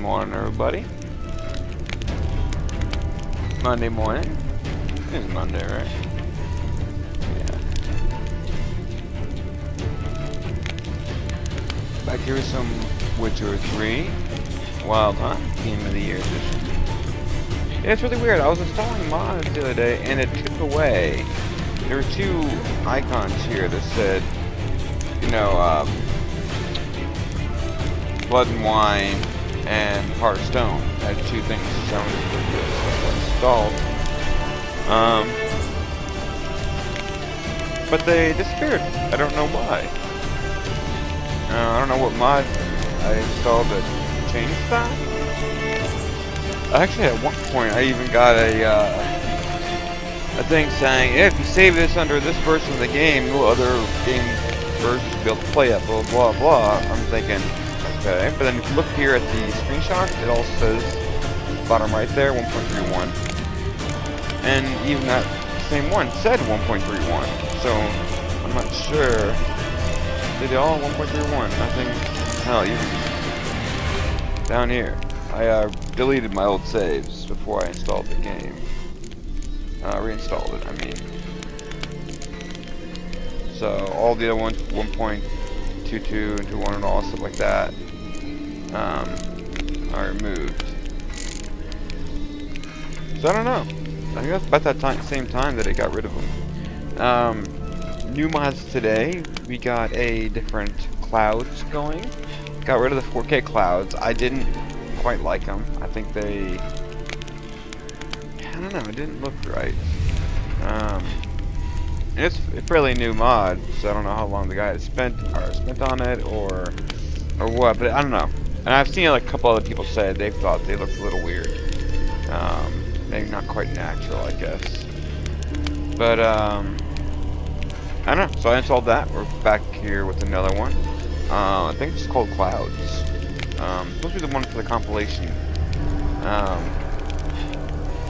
Morning, everybody. Monday morning. It's Monday, right? Yeah. Back here with some Witcher 3 Wild Hunt Game of the Year edition. Yeah, it's really weird. I was installing mods the other day, and it took away. There were two icons here that said, you know, Blood and Wine and Heart of Stone. I had two things sounded pretty good, so I installed. But they disappeared. I don't know why. I don't know what mod I installed that changed that. Actually, at one point, I even got a thing saying, hey, if you save this under this version of the game, no other game versions will be able to play it, blah, blah, blah. I'm thinking, okay. But then if you look here at the screenshot, it also says, bottom right there, 1.31. And even that same one said 1.31. So, I'm not sure. Did they all 1.31? Nothing. Hell, even down here. I deleted my old saves before I installed the game. Reinstalled it, I mean. So, all the other ones, 1.22 and 2.1 and all stuff like that, are removed. So, I don't know. I think that's about that same time that I got rid of them. New mods today, we got a different clouds going. Got rid of the 4K clouds. I didn't quite like them. I think they, I don't know, it didn't look right. It's a fairly new mod, so I don't know how long the guy has spent on it or what, but I don't know. And I've seen like a couple other people say they thought they looked a little weird. Maybe not quite natural, I guess. But I don't know. So I installed that. We're back here with another one. I think it's called Clouds. Supposed to be the one for the compilation.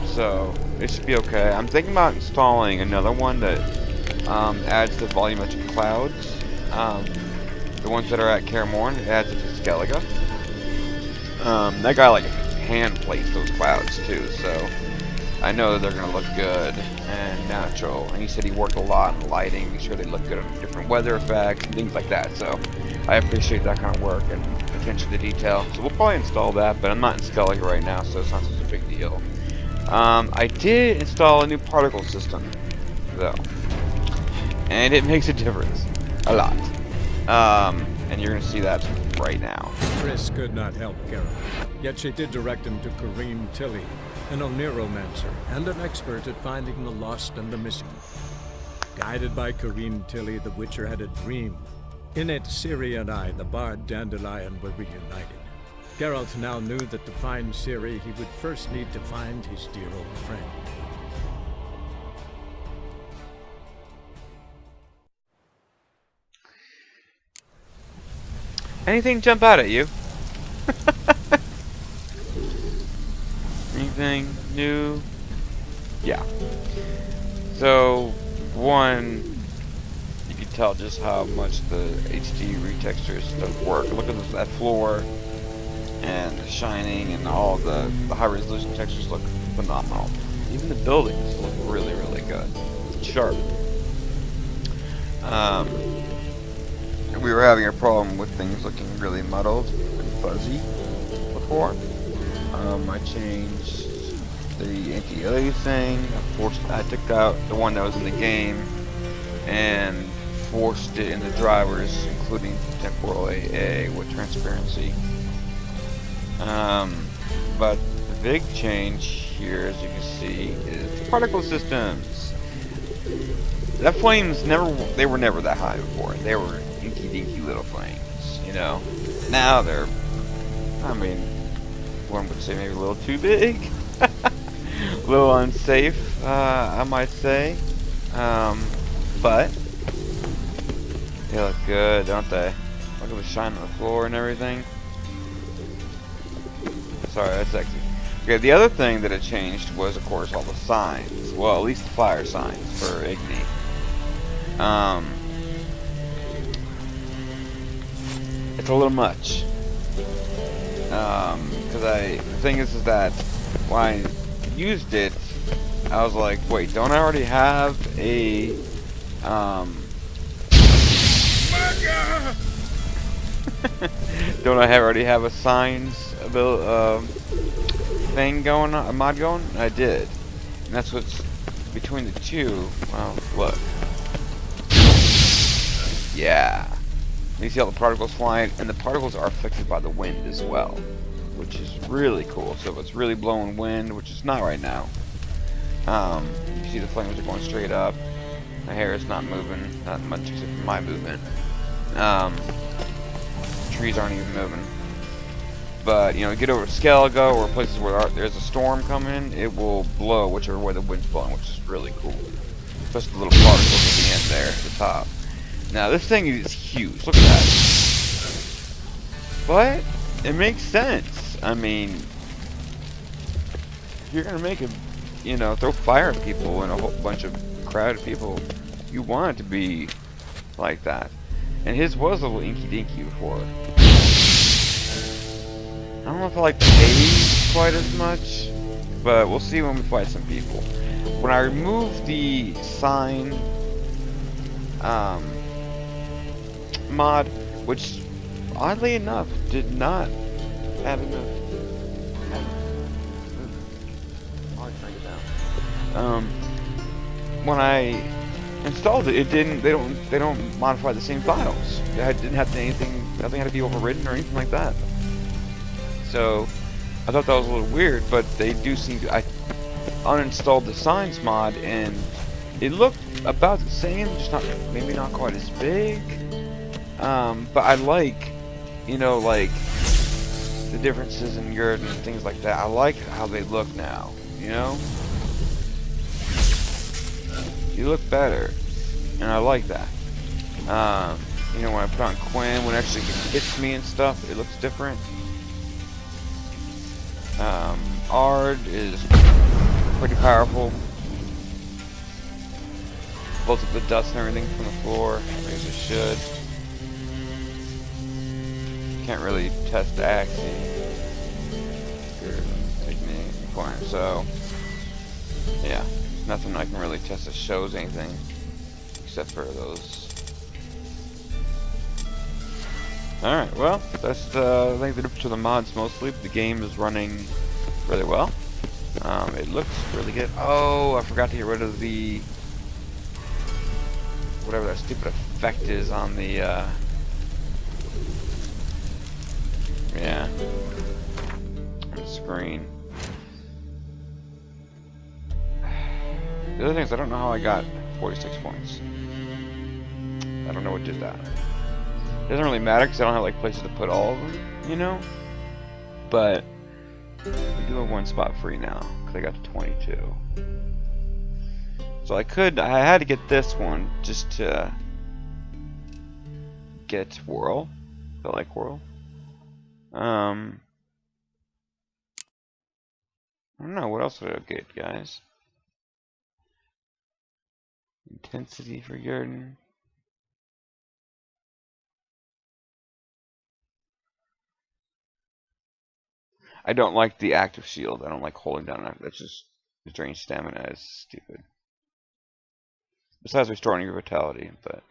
So it should be okay. I'm thinking about installing another one that adds the volumetric clouds. The ones that are at Karamorn, it adds it to Skellige. That guy like hand placed those clouds too, so I know that they're gonna look good and natural. And he said he worked a lot on lighting, make sure they look good on different weather effects and things like that. So I appreciate that kind of work and attention to detail. So we'll probably install that, but I'm not in Skellige right now, so it's not such a big deal. I did install a new particle system, though, and it makes a difference, a lot. And you're gonna see that right now. Triss could not help Geralt, yet she did direct him to Karim Tilly, an Oniromancer and an expert at finding the lost and the missing. Guided by Karim Tilly, the Witcher had a dream. In it, Ciri and I, the bard Dandelion, were reunited. Geralt now knew that to find Ciri, he would first need to find his dear old friend. Anything jump out at you? Anything new? Yeah. So, one, you can tell just how much the HD retextures stuff work. Look at that floor and the shining and all the high resolution textures look phenomenal. Even the buildings look really, really good. Sharp. We were having a problem with things looking really muddled and fuzzy before. I changed the anti-aliasing. I took out the one that was in the game and forced it in the drivers, including temporal AA with transparency. But the big change here, as you can see, is the particle systems. That flames they were never that high before. They were inky dinky little flames, you know. Now they're, I mean, one would say maybe a little too big. A little unsafe, I might say. But they look good, don't they? Look at the shine on the floor and everything. Sorry, that's sexy. Okay, the other thing that it changed was, of course, all the signs. Well, at least the fire signs for Igni. It's a little much. Because the thing is that when I used it, I was like, wait, don't I already have a don't I already have a signs thing going on, a mod going? I did, and that's what's between the two. Well, look, yeah. You see all the particles flying, and the particles are affected by the wind as well, which is really cool. So if it's really blowing wind, which is not right now, you see the flames are going straight up. My hair is not moving, not much except for my movement. Trees aren't even moving. But, you know, get over to Skellige or places where there's a storm coming, it will blow whichever way the wind's blowing, which is really cool. Especially the little particles at the end there, at the top. Now, this thing is huge. Look at that. But, it makes sense. I mean, if you're going to make it, you know, throw fire at people and a whole bunch of crowded people, you want it to be like that. And his was a little inky-dinky before. I don't know if I like the haze quite as much, but we'll see when we fight some people. When I remove the sign mod, which oddly enough did not have enough. When I installed it, it didn't. They don't modify the same files. It didn't have anything. Nothing had to be overridden or anything like that. So I thought that was a little weird, but they do seem to. I uninstalled the signs mod and it looked about the same, just not maybe not quite as big. But I like, you know, like the differences in Yurt and things like that. I like how they look now. You know, you look better, and I like that. You know, when I put on Quinn, when it actually hits me and stuff, it looks different. Ard is pretty powerful. Pulls up the dust and everything from the floor, as it should. Can't really test Axie. Technique, fine. So, yeah, nothing I can really test that shows anything except for those. Alright, well, that's I think the difference with the mods mostly. The game is running really well. It looks really good. Oh, I forgot to get rid of the whatever that stupid effect is on the yeah, on the screen. The other thing is I don't know how I got 46 points. I don't know what did that. It doesn't really matter because I don't have like places to put all of them, you know. But we do have one spot free now because I got to 22. So I had to get this one just to get Whirl. I like Whirl. I don't know what else would I get, guys. Intensity for Jordan. I don't like the active shield. I don't like holding down. That's just the drain stamina is stupid. Besides restoring your vitality, but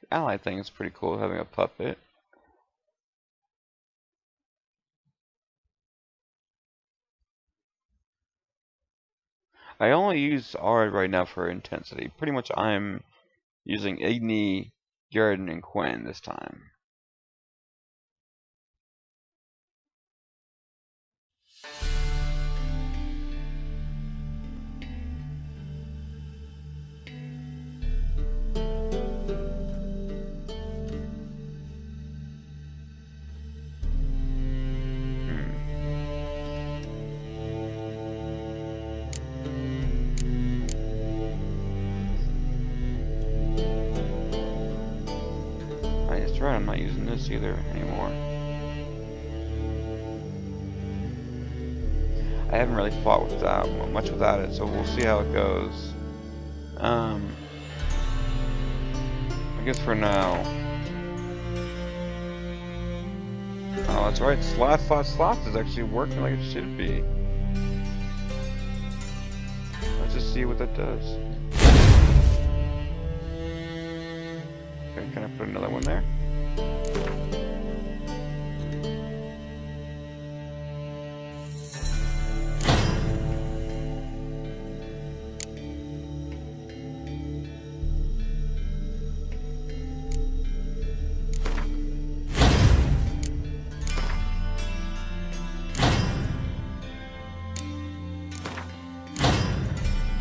the ally thing is pretty cool. Having a puppet. I only use Ard right now for intensity. Pretty much, I'm using Igni, Jordan, and Quinn this time. That's right, I'm not using this either anymore. I haven't really fought without much without it, so we'll see how it goes. I guess for now. Oh, that's right. Sloth is actually working like it should be. Let's just see what that does. Okay, can I put another one there?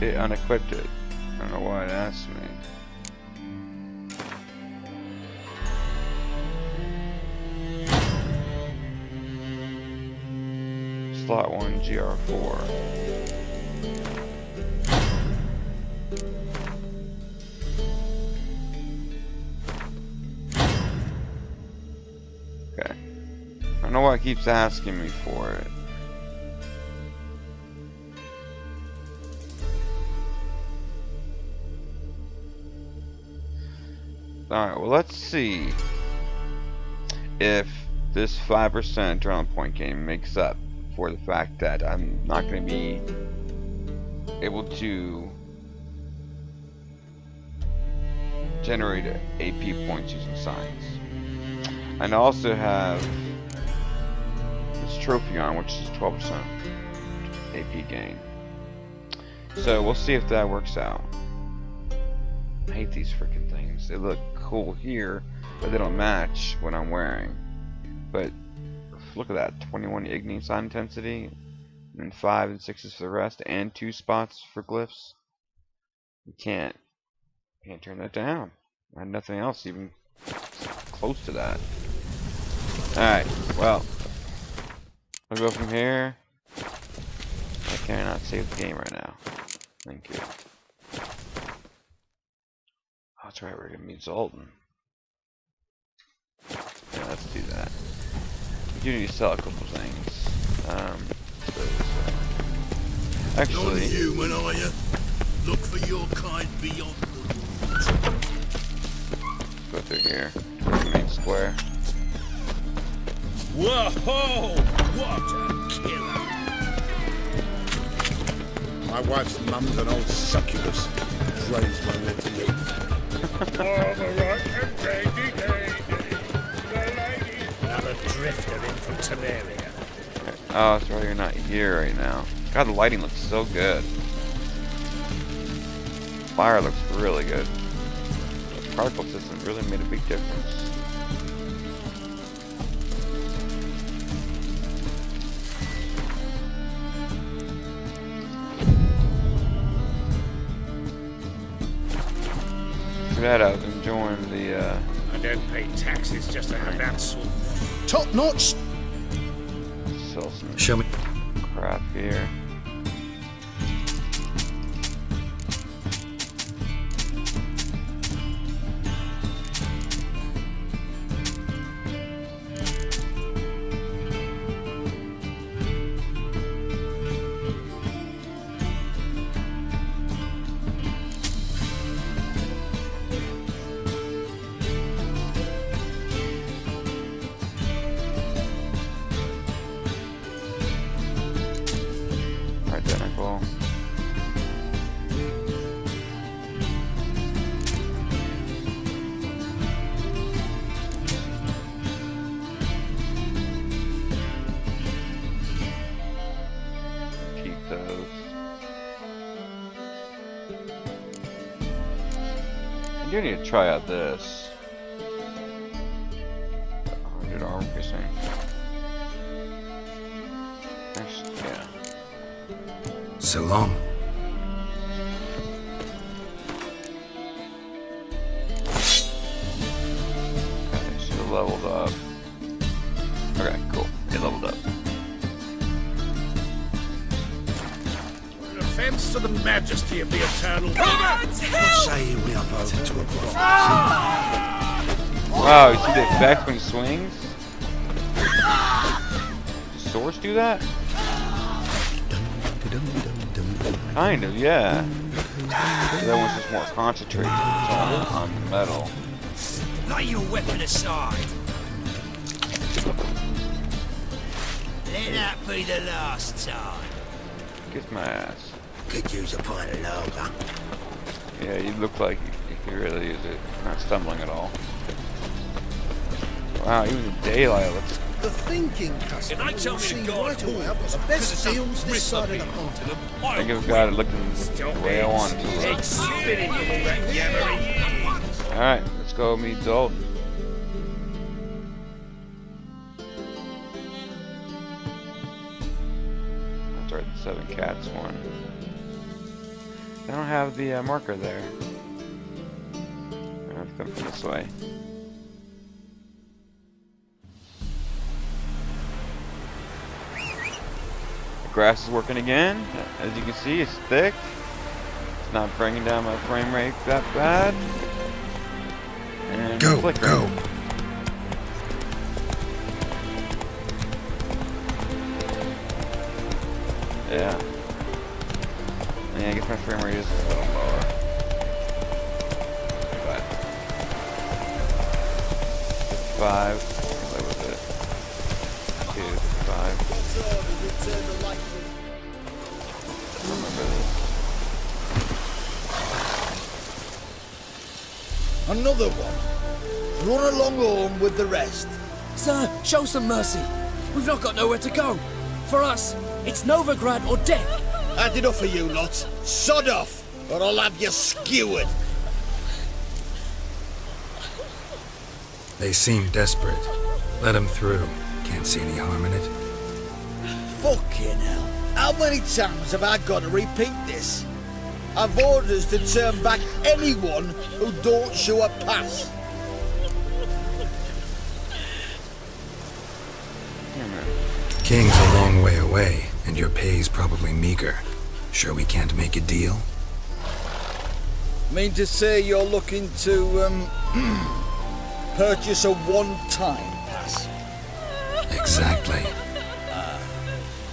It unequipped it. I don't know why it asked me. Slot 1 GR4. Okay. I don't know why it keeps asking me for it. Alright, well, let's see if this 5% adrenaline point gain makes up for the fact that I'm not going to be able to generate AP points using signs. And I also have this trophy on, which is 12% AP gain. So we'll see if that works out. I hate these freaking things. They look cool here, but they don't match what I'm wearing. But look at that, 21 igni sign intensity, and 5 and 6s for the rest, and 2 spots for glyphs. You can't turn that down. I had nothing else even close to that. Alright, well, we'll go from here. I cannot save the game right now. Thank you. Oh, that's right, we're gonna meet Zoltan. Yeah, let's do that. We do need to sell a couple things. Actually, non-human, are you? Look for your kind beyond the woods. Go through here. Main square. Whoa! What a killer! My wife's mum's an old succubus. Drains my water leak. All the right and lady, the lady. Another drifter in from Temeria. Oh, that's right, you're not here right now. God, the lighting looks so good. Fire looks really good. The particle system really made a big difference. For that, I was enjoying the I don't pay taxes just to have that sort. Top notch. sell some Show me. crap here. Identical. Keep those. I do need to try out this. 100 armor piercing. Actually, yeah. So long. Okay, so it leveled up. Okay, cool. It leveled up. An offense to the majesty of the eternal. What say we up over to a cross? Wow, you see the effect when he swings? Does swords do that? Don't Kind of, yeah. That one's just more concentrated on the metal. Lay your weapon aside. Let that be the last time. Kiss my ass. Could use a pint of lager. Yeah, you look like you could really use it. Not stumbling at all. Wow, even in daylight looks. The thinking customer will see right away the best deals this side of the pond. I think I've got it looking the way I want it to look. Spinning all that yammering. Alright, let's go meet Dalton. That's right, the 7 Cats one. I don't have the marker there. I have to come from this way. The grass is working again. As you can see, it's thick. It's not bringing down my frame rate that bad. And Go, flickering. go. Yeah. Yeah, I guess my frame rate is a little lower. But 5, play with it. 2, 5. Remember this. Another one. Run along home with the rest. Sir, show some mercy. We've not got nowhere to go. For us, it's Novigrad or death. Had enough of you lots. Sod off, or I'll have you skewered. They seem desperate. Let them through. Can't see any harm in it. Fucking hell. How many times have I got to repeat this? I've orders to turn back anyone who don't show a pass. King's a long way away, and your pay's probably meager. Sure we can't make a deal? Mean to say you're looking to, purchase a one-time pass? Exactly.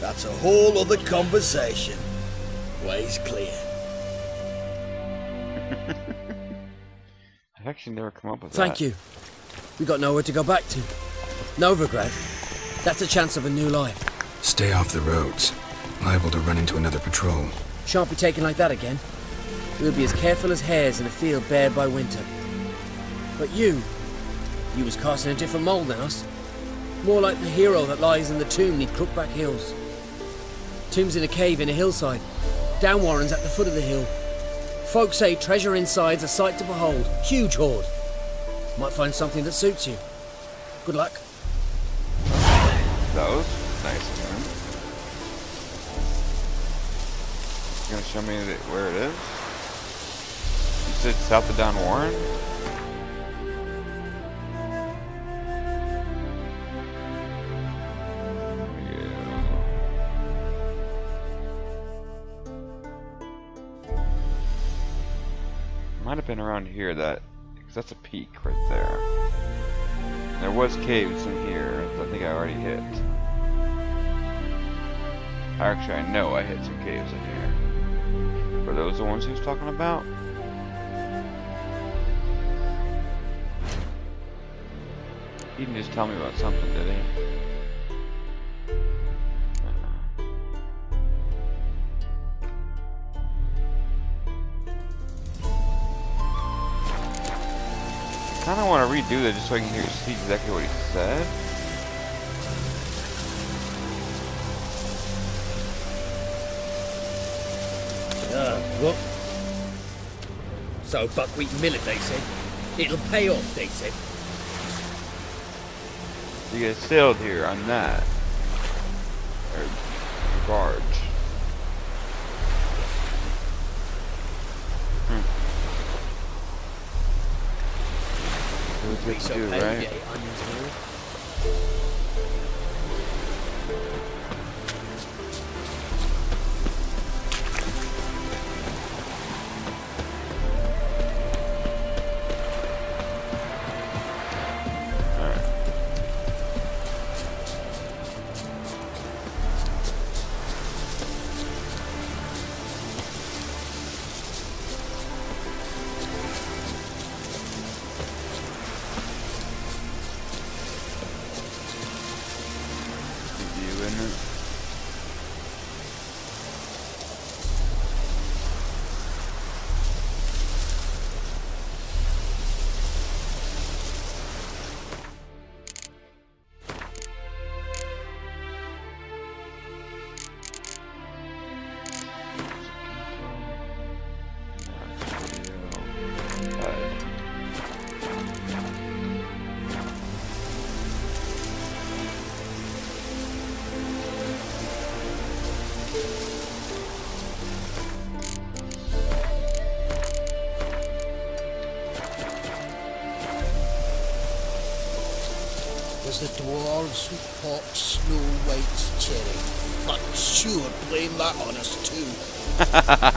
That's a whole other conversation. Way's clear. I've actually never come up with that. Thank you. We got nowhere to go back to. Novigrad. That's a chance of a new life. Stay off the roads. Liable to run into another patrol. Shan't be taken like that again. We'll be as careful as hares in a field bared by winter. But you was cast in a different mould than us. More like the hero that lies in the tomb neath Crookback Hills. Tomb's in a cave in a hillside. Down Warren's at the foot of the hill. Folks say treasure inside's a sight to behold. Huge hoard. Might find something that suits you. Good luck. That was nice of him. You gonna show me where it is? You said south of Down Warren? Might have been around here, because that's a peak right there. There was caves in here that I think I already hit. Actually, I know I hit some caves in here. Were those the ones he was talking about? He didn't just tell me about something, did he? I kind of want to redo that just so I can see exactly what he said. What? So buckwheat millet, they said. It'll pay off, they said. You get sailed here on that. Or barge. What to do, right? was the dwarves who popped Snow White's cherry. Fuck sure, blame that on us too.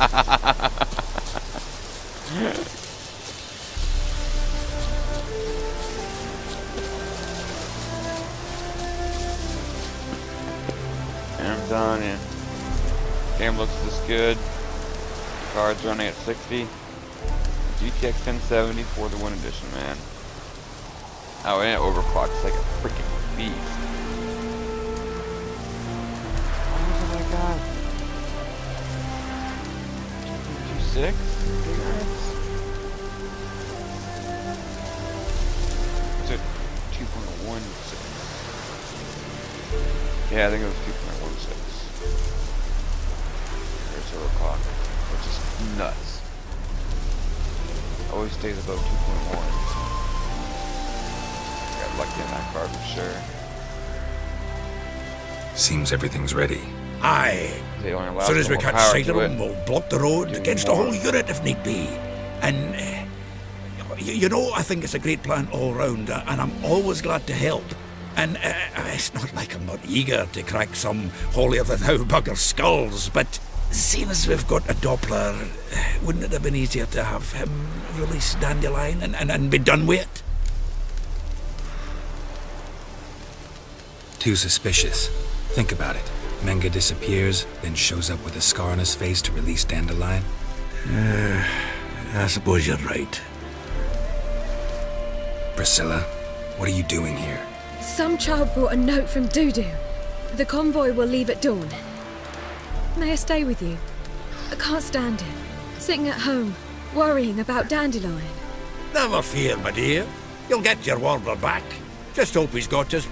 I'm telling you. Game looks this good. Cards running at 60. GTX 1070 for the 1 edition, man. Oh, and it overclocks like a freaking beast. Oh my god. 2.26 gigahertz? It's a 2.16. Yeah, I think it was 2.16. There's overclock, which is nuts. Always stays above 2.1. Got lucky in that card for sure. Seems everything's ready. Aye. They only allow As soon as we some more catch power sight of to them, it. we'll block the road Do against the more. whole unit if need be. And, you know, I think it's a great plan all round, and I'm always glad to help. And it's not like I'm not eager to crack some holier-than-thou bugger's skulls, but seeing as we've got a Doppler, wouldn't it have been easier to have him release Dandelion and be done with it? Too suspicious. Think about it. Menga disappears, then shows up with a scar on his face to release Dandelion. I suppose you're right. Priscilla, what are you doing here? Some child brought a note from Dudu. The convoy will leave at dawn. May I stay with you? I can't stand it. Sitting at home, worrying about Dandelion. Never fear, my dear. You'll get your warbler back. Just hope he's got his...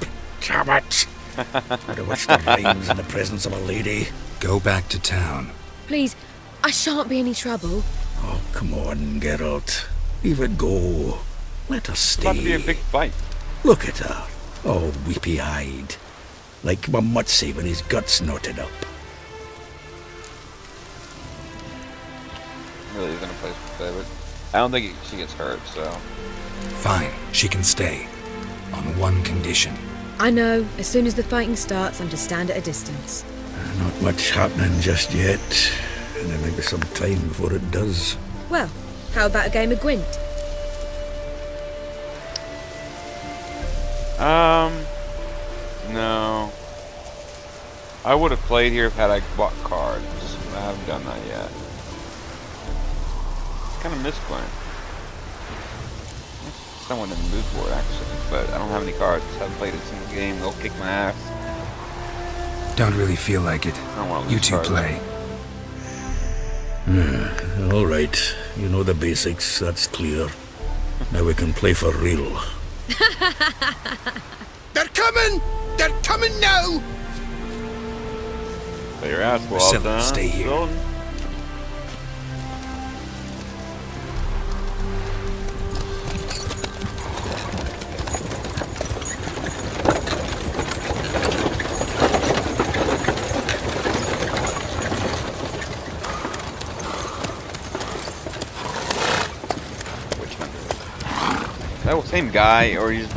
Damn it! Out of which the rhymes in the presence of a lady. Go back to town. Please, I shan't be any trouble. Oh, come on, Geralt. Leave it go. Let her It's about to be a stay. big fight. Look at her. All weepy-eyed. Like Mamutsi when his guts knotted up. Really isn't a place to play, but I don't think she gets hurt, so. Fine, she can stay. On one condition. I know, as soon as the fighting starts, I'm to stand at a distance. Not much happening just yet. And there may be some time before it does. Well, how about a game of Gwent? No. I would have played here had I bought cards. I haven't done that yet. Kind of miss Gwent. Someone in the mood for it, actually, but I don't have any cards. I haven't played a single game. They'll kick my ass. Don't really feel like it. I don't want to lose You two cards. play. All right. You know the basics. That's clear. Now we can play for real. They're coming! They're coming now! Play your ass well Priscilla, done. stay here. Golden. Which one? That same guy, or he's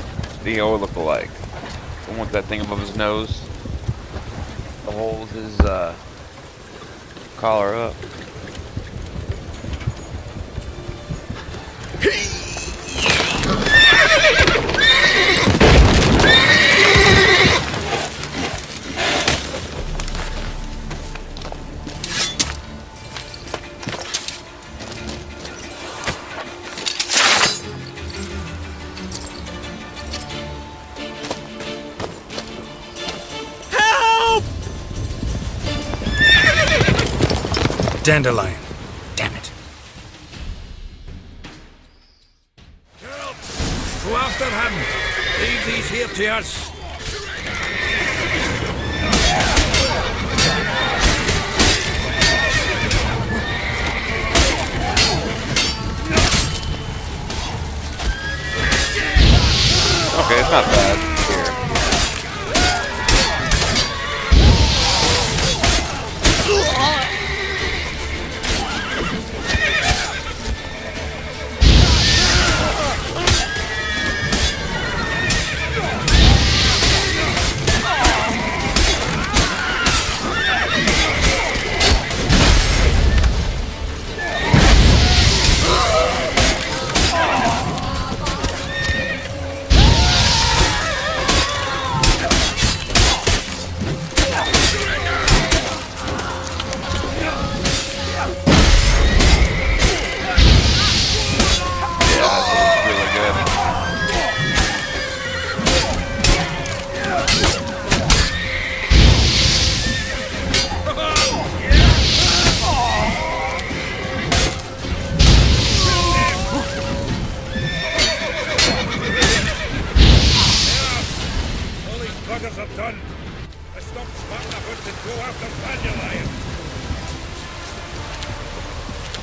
the all look alike. The one with that thing above his nose. The holds his collar up. Dandelion. Damn it. Geralt, go after him. Leave these here to us. Okay, it's not bad. Here.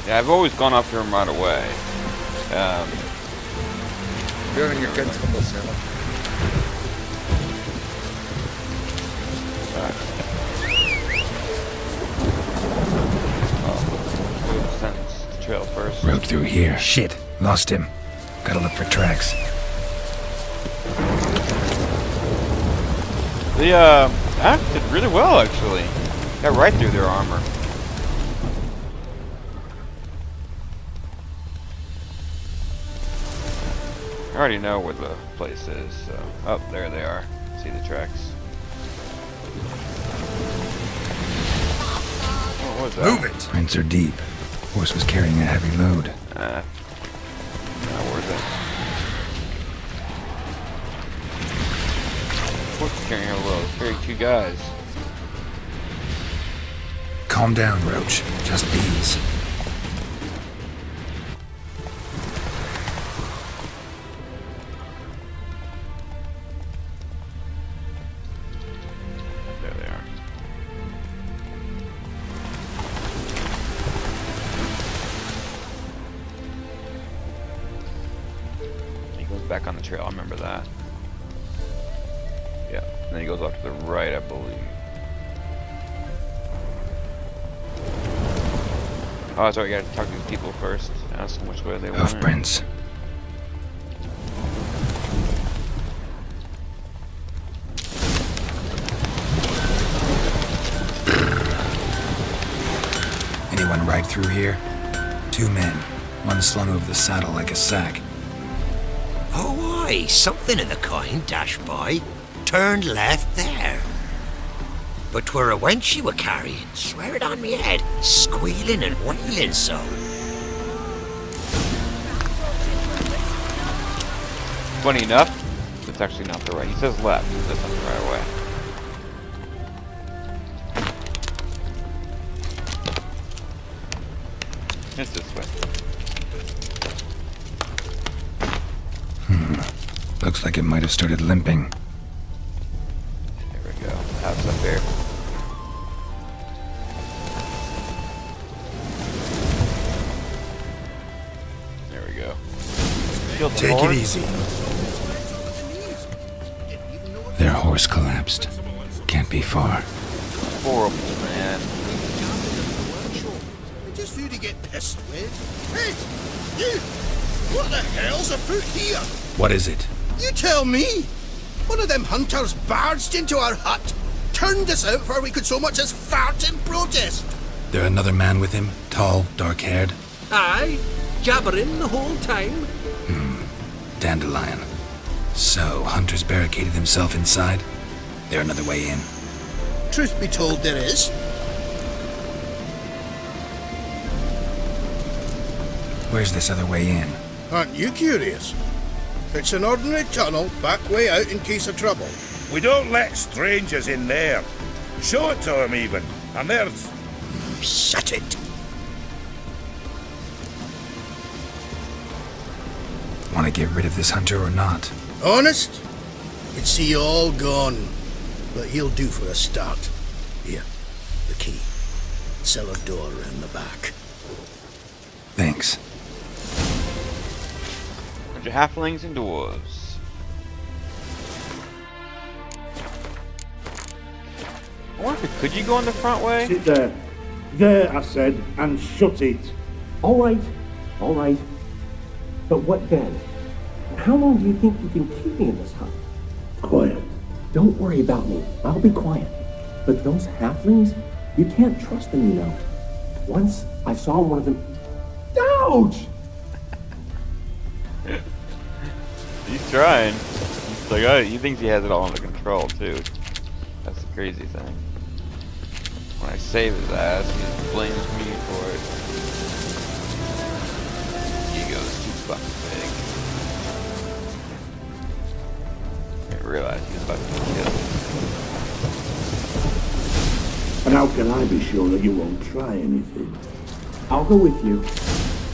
Yeah, I've always gone after him right away. Building your guns couple Sarah. Oh, sentence the trail first. Road through here. Shit, lost him. Gotta look for tracks. They acted really well, actually. Got right through their armor. I already know where the place is, so... Oh, there they are. See the tracks. What was that? Move it! Prints are deep. Horse was carrying a heavy load. Not worth it. Horse is carrying a load. Carrying 2 guys. Calm down, Roach. Just bees. There they are. He goes back on the trail, I remember that. Yeah, and then he goes off to the right, I believe. Oh, sorry, I gotta talk to these people first. Ask them which way they went. Hoofprints. Anyone ride through here? 2 men. One slung over the saddle like a sack. Oh, aye, something of the kind dashed by. Turned left there. But 'twere a wench she were carrying, swear it on me head, squealing and wailing so. Funny enough, it's actually not the right. He says left, that's not the right way. It's this way. Looks like it might have started limping. There we go. House up there. There we go. Killed the Take it horse. easy. Their horse collapsed. Can't be far. Horrible, man. Just who to get pissed with? Hey, you! What the hell's afoot here? What is it? You tell me! One of them hunters barged into our hut, turned us out before we could so much as fart in protest. There another man with him? Tall, dark-haired? Aye, jabbering the whole time. Dandelion. So, Hunter's barricaded himself inside? There another way in? Truth be told, there is. Where's this other way in? Aren't you curious? It's an ordinary tunnel, back way out in case of trouble. We don't let strangers in there. Show it to them even. And there's... Shut it. Want to get rid of this hunter or not? Honest? You'd see you all gone. But he'll do for a start. Here, the key. Cellar door around the back. Thanks. Bunch of halflings and dwarves. I wonder if could you go on the front way? Sit there. There, I said, and shut it. All right. But what then? How long do you think you can keep me in this hut? Quiet. Don't worry about me. I'll be quiet. But those halflings, you can't trust them, you know. Once I saw one of them... Ouch! He's trying. It's like, oh, he thinks he has it all under control, too. That's the crazy thing. When I save his ass, he blames me for it. Ego's too fucking big. I didn't realize he was about to be killed. And how can I be sure that you won't try anything? I'll go with you.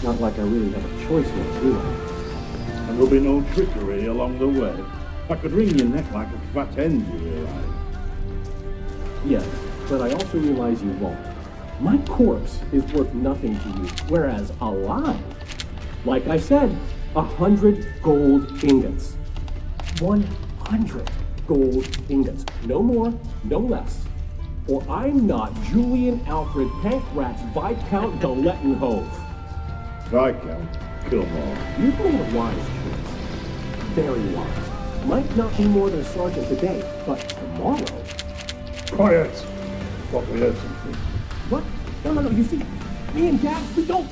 Not like I really have a choice now, do I? And there'll be no trickery along the way. I could wring your neck like a fat hen, you realize? Yes, but I also realize you won't. My corpse is worth nothing to you, whereas alive, like I said, 100 gold ingots. 100 gold ingots. No more, no less. Or I'm not Julian Alfred Pankratz Viscount de Lettenhove. Viscount Kilmore. You've made a wise choice. Very wise. Might not be more than a sergeant today, but tomorrow... Quiet! Thought we heard something. What? No, you see, me and Dax, we don't...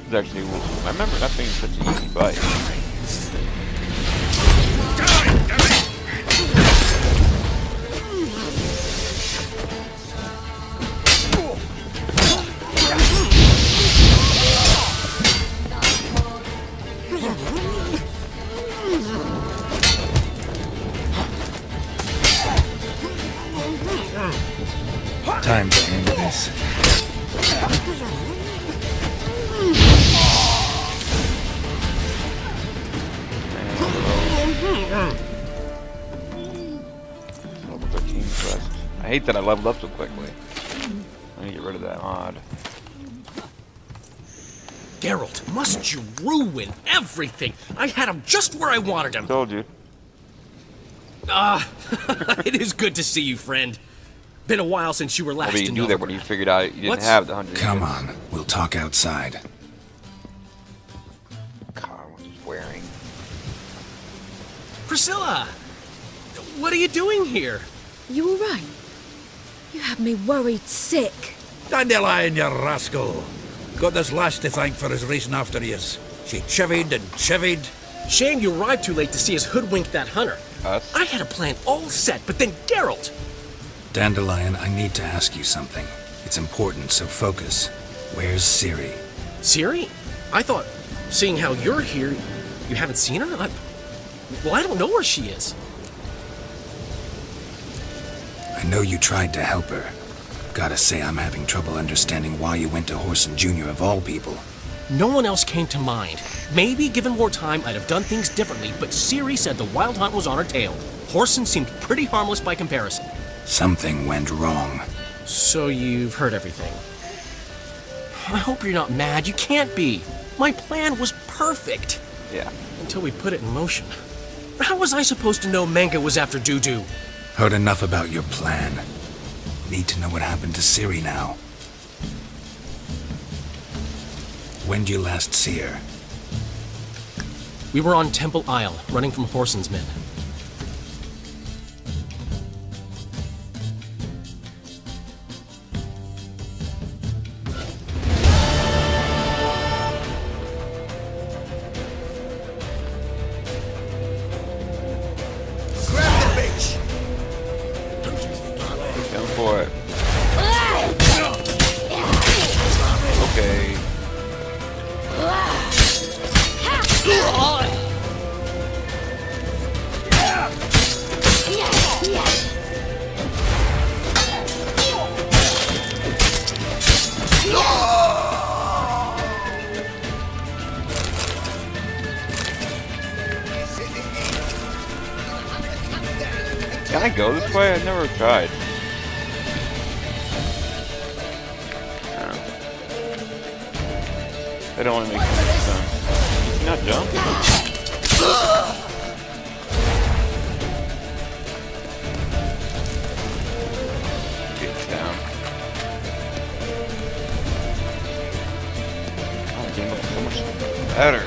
It's actually, I remember that being such an easy fight. Time to end this. Level 13 quest. I hate that I leveled up so quickly. I need to get rid of that mod. Geralt, must you ruin everything? I had him just where I wanted him. Told you. It is good to see you, friend. Been a while since you were last I mean, you in knew that when you figured out you didn't have the 100. Come on, we'll talk outside. God, what he's wearing. Priscilla! What are you doing here? You all right? You had me worried sick. Dandelion, you rascal. Got this lass to thank for his racing after yous. She chivied and chivied. Shame you arrived too late to see us hoodwink that hunter. Us? I had a plan all set, but then Geralt! Dandelion, I need to ask you something. It's important, so focus. Where's Ciri? Ciri? I thought, seeing how you're here, you haven't seen her? Well, I don't know where she is. I know you tried to help her. Gotta say, I'm having trouble understanding why you went to Horson Jr. of all people. No one else came to mind. Maybe, given more time, I'd have done things differently, but Ciri said the Wild Hunt was on her tail. Horson seemed pretty harmless by comparison. Something went wrong. So you've heard everything. I hope you're not mad. You can't be. My plan was perfect. Yeah. Until we put it in motion. How was I supposed to know Manga was after Dudu? Heard enough about your plan. Need to know what happened to Ciri now. When'd you last see her? We were on Temple Isle, running from Horson's men. For it. Okay. Can I go this way? I've never tried. I don't want to make sense. Can you not jump? Get down. Oh, the game looks so much better.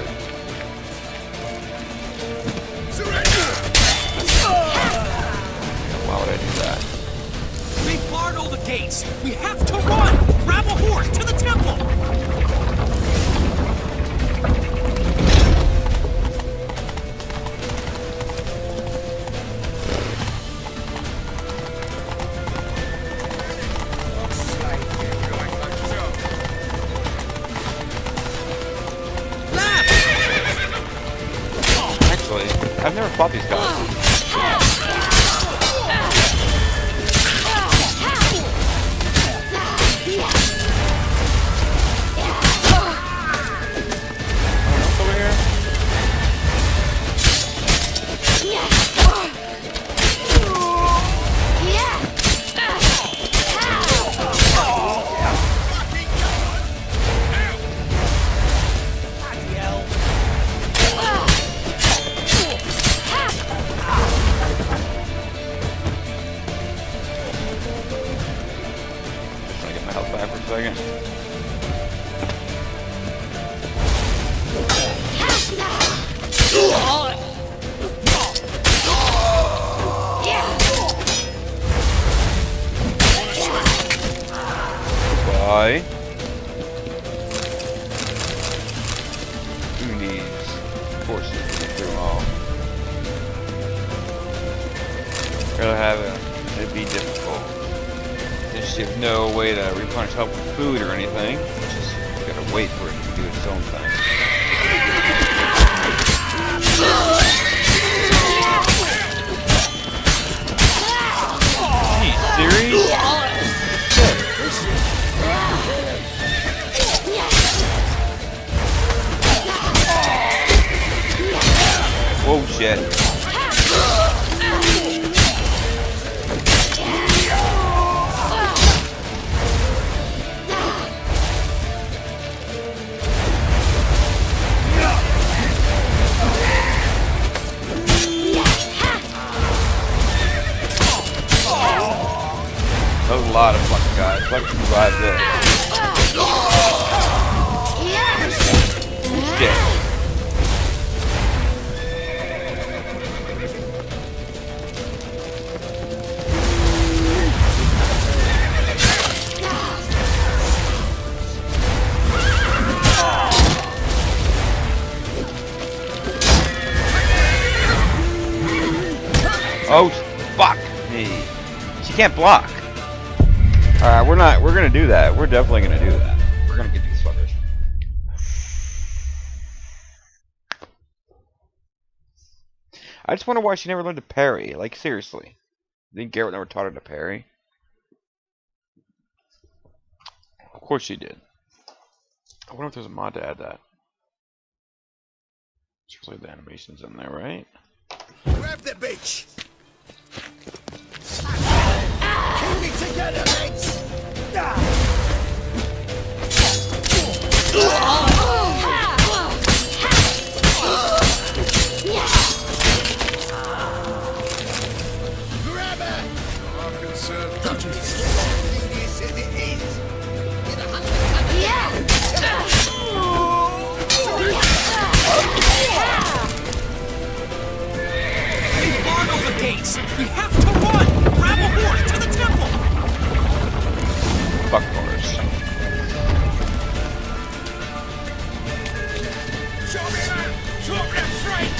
Why would I do that? We've barred all the gates. We have to run. Grab a horse to the temple. Actually, I've never fought these guys. Bye. Who needs forces to get through them all? Rather have it be difficult. Since you have no way to replenish help with food or anything, just gotta wait for it to do its own thing. Are you serious? Whoa, shit. That was a lot of fucking guys. Fucking survived this. Shit. Oh, fuck me. She can't block. Alright, we're gonna do that. We're definitely gonna do that. We're gonna get these fuckers. I just wonder why she never learned to parry. Like, seriously. Didn't Garrett never taught her to parry? Of course she did. I wonder if there's a mod to add that. Surely the animation's in there, right? Grab the bitch! Keep me together, mates! Grab her! I'm concerned. Genius as it is. Get a They barred all the gates! We have to run! Grab a horse to the temple! Fuck horse. Show me that! Show me that straight!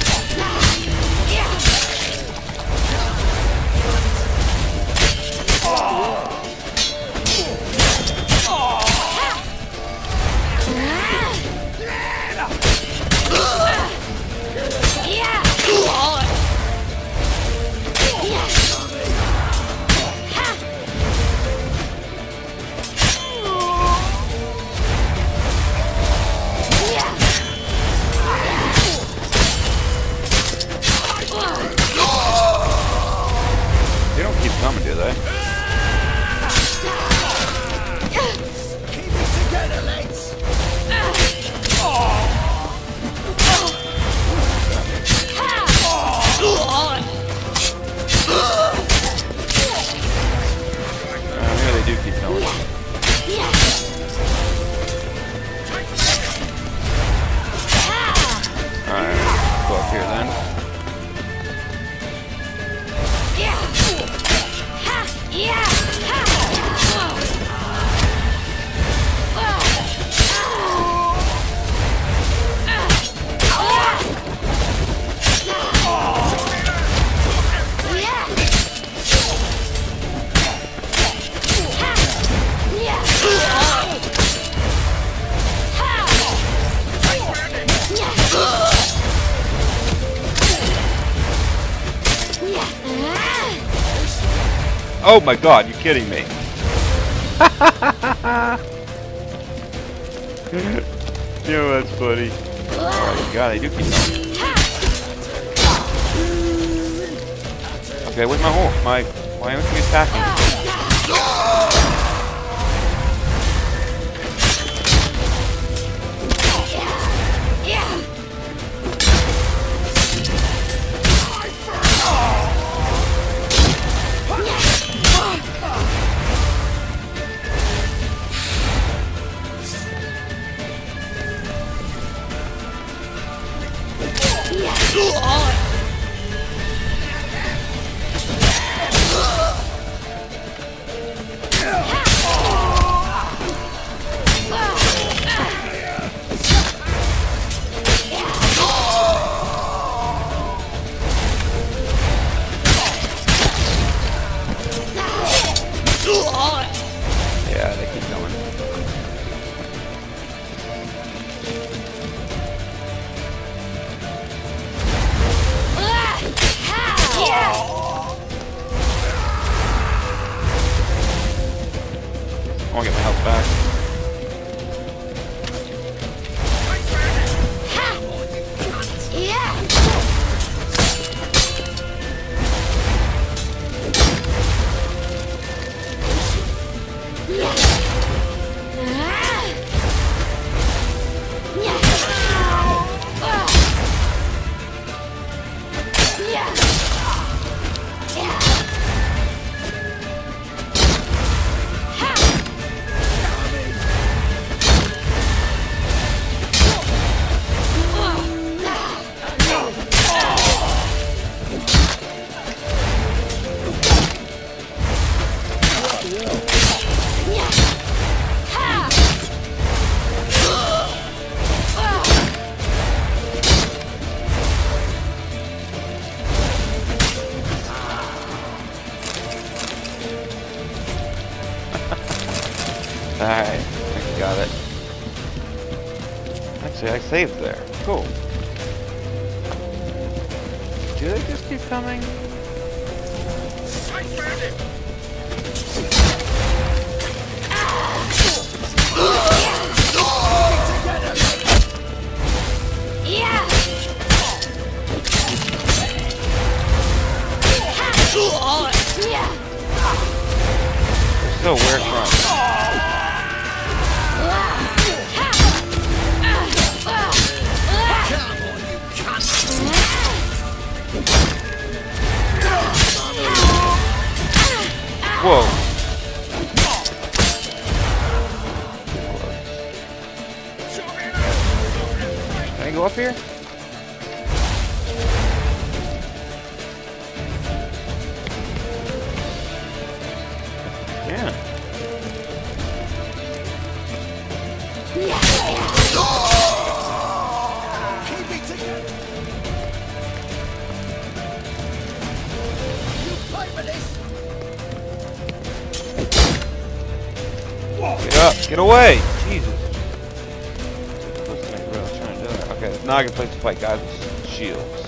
They don't keep coming, do they? Keep it together, mates! Yeah, they do keep coming. Alright, go up here then. Oh my god, you're kidding me. Yo, that's funny. Alright, god, they do keep coming. Okay, where's my horse? Why aren't you attacking? got it. Actually, I saved there. Cool. Do they just keep coming? So where from? Whoa. Can I go up here? Yeah. Get up! Get away! Jesus. Okay, it's not a good place to fight guys with shields.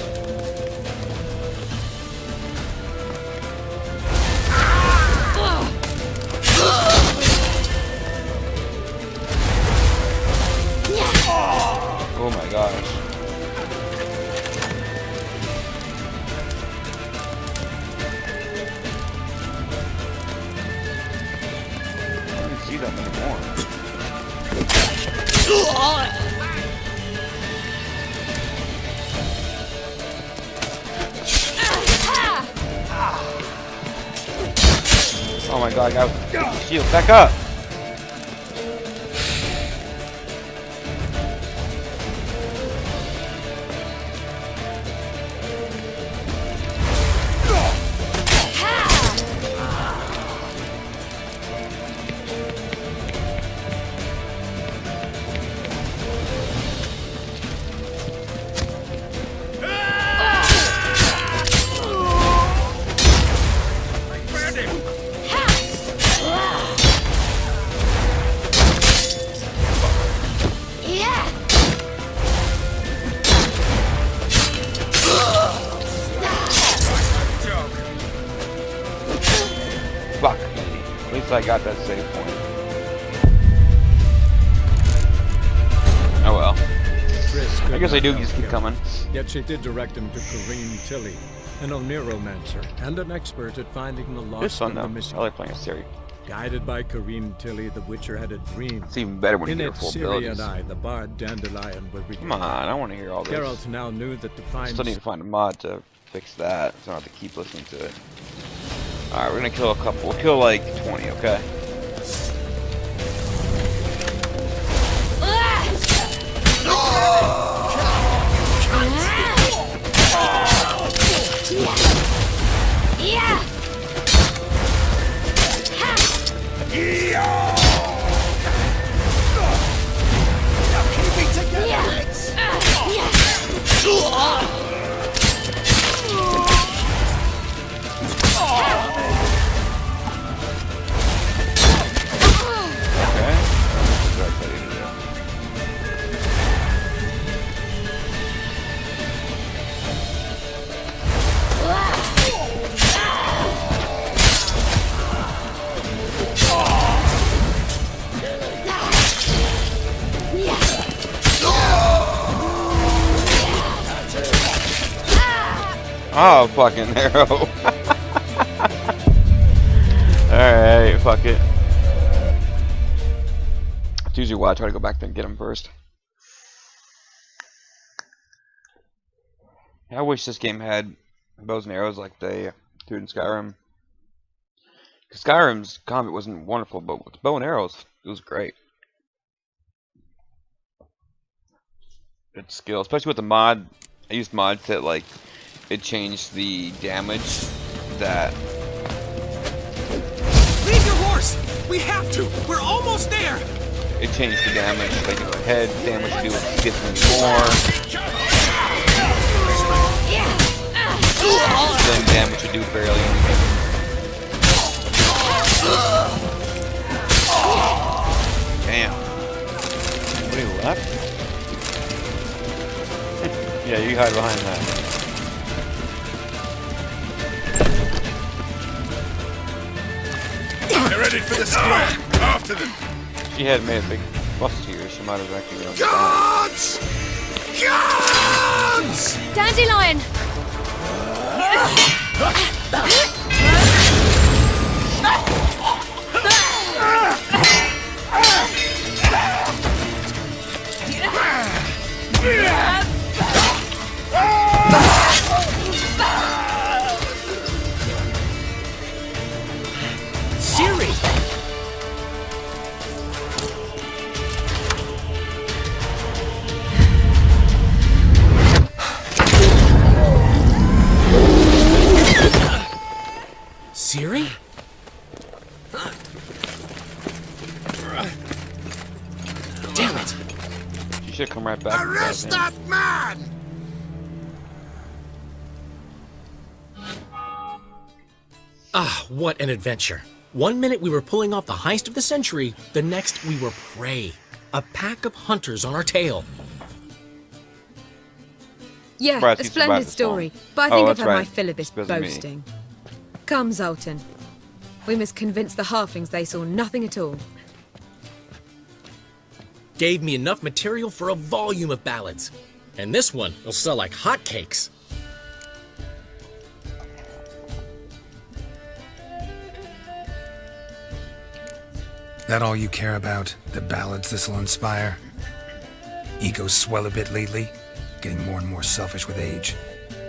Oh my gosh. I don't see that anymore. Oh my god, I got shield. Back up! Fuck me. At least I got that save point. Oh well. I guess I do just keep coming. Yet she did direct him to Kareen Tilly, an Oneiromancer and an expert at finding the lost and the missing. I like playing a Siri. Guided by Kareen Tilly, the Witcher had a dream. It's even better when you in get it, full Ciri abilities. and I, the bard Dandelion, will regain. Come on, I want to hear all this. Geralt now knew that to find. Still need to find a mod to fix that, so I don't have to keep listening to it. Alright, we're gonna kill a couple. We'll kill like 20, okay? Oh, fucking arrow. Alright, fuck it. It's usually why I try to go back there and get him first. I wish this game had bows and arrows like they do in Skyrim. Because Skyrim's combat wasn't wonderful, but with bow and arrows, it was great. Good skill, especially with the mod. I used mods that like it changed the damage that. Leave your horse! We have to! We're almost there! It changed the damage, like the head damage you do with gets more. Then damage you do barely anything. Damn. Somebody left? Yeah, you hide behind that. They're headed for the square. After them. She had made a big fuss here. She might have actually been on Guards! Guards! Dandelion! Siri! Siri? Damn it! She should come right back. Arrest that man! Ah, what an adventure. One minute we were pulling off the heist of the century, the next we were prey. A pack of hunters on our tail. Yeah, Surprised a he splendid survived the storm. story. But I Oh, think I've that's had my right. fill of this Because of me. boasting. Come, Zoltan. We must convince the halflings they saw nothing at all. Gave me enough material for a volume of ballads. And this one will sell like hotcakes. That all you care about? The ballads this'll inspire? Egos swell a bit lately, getting more and more selfish with age.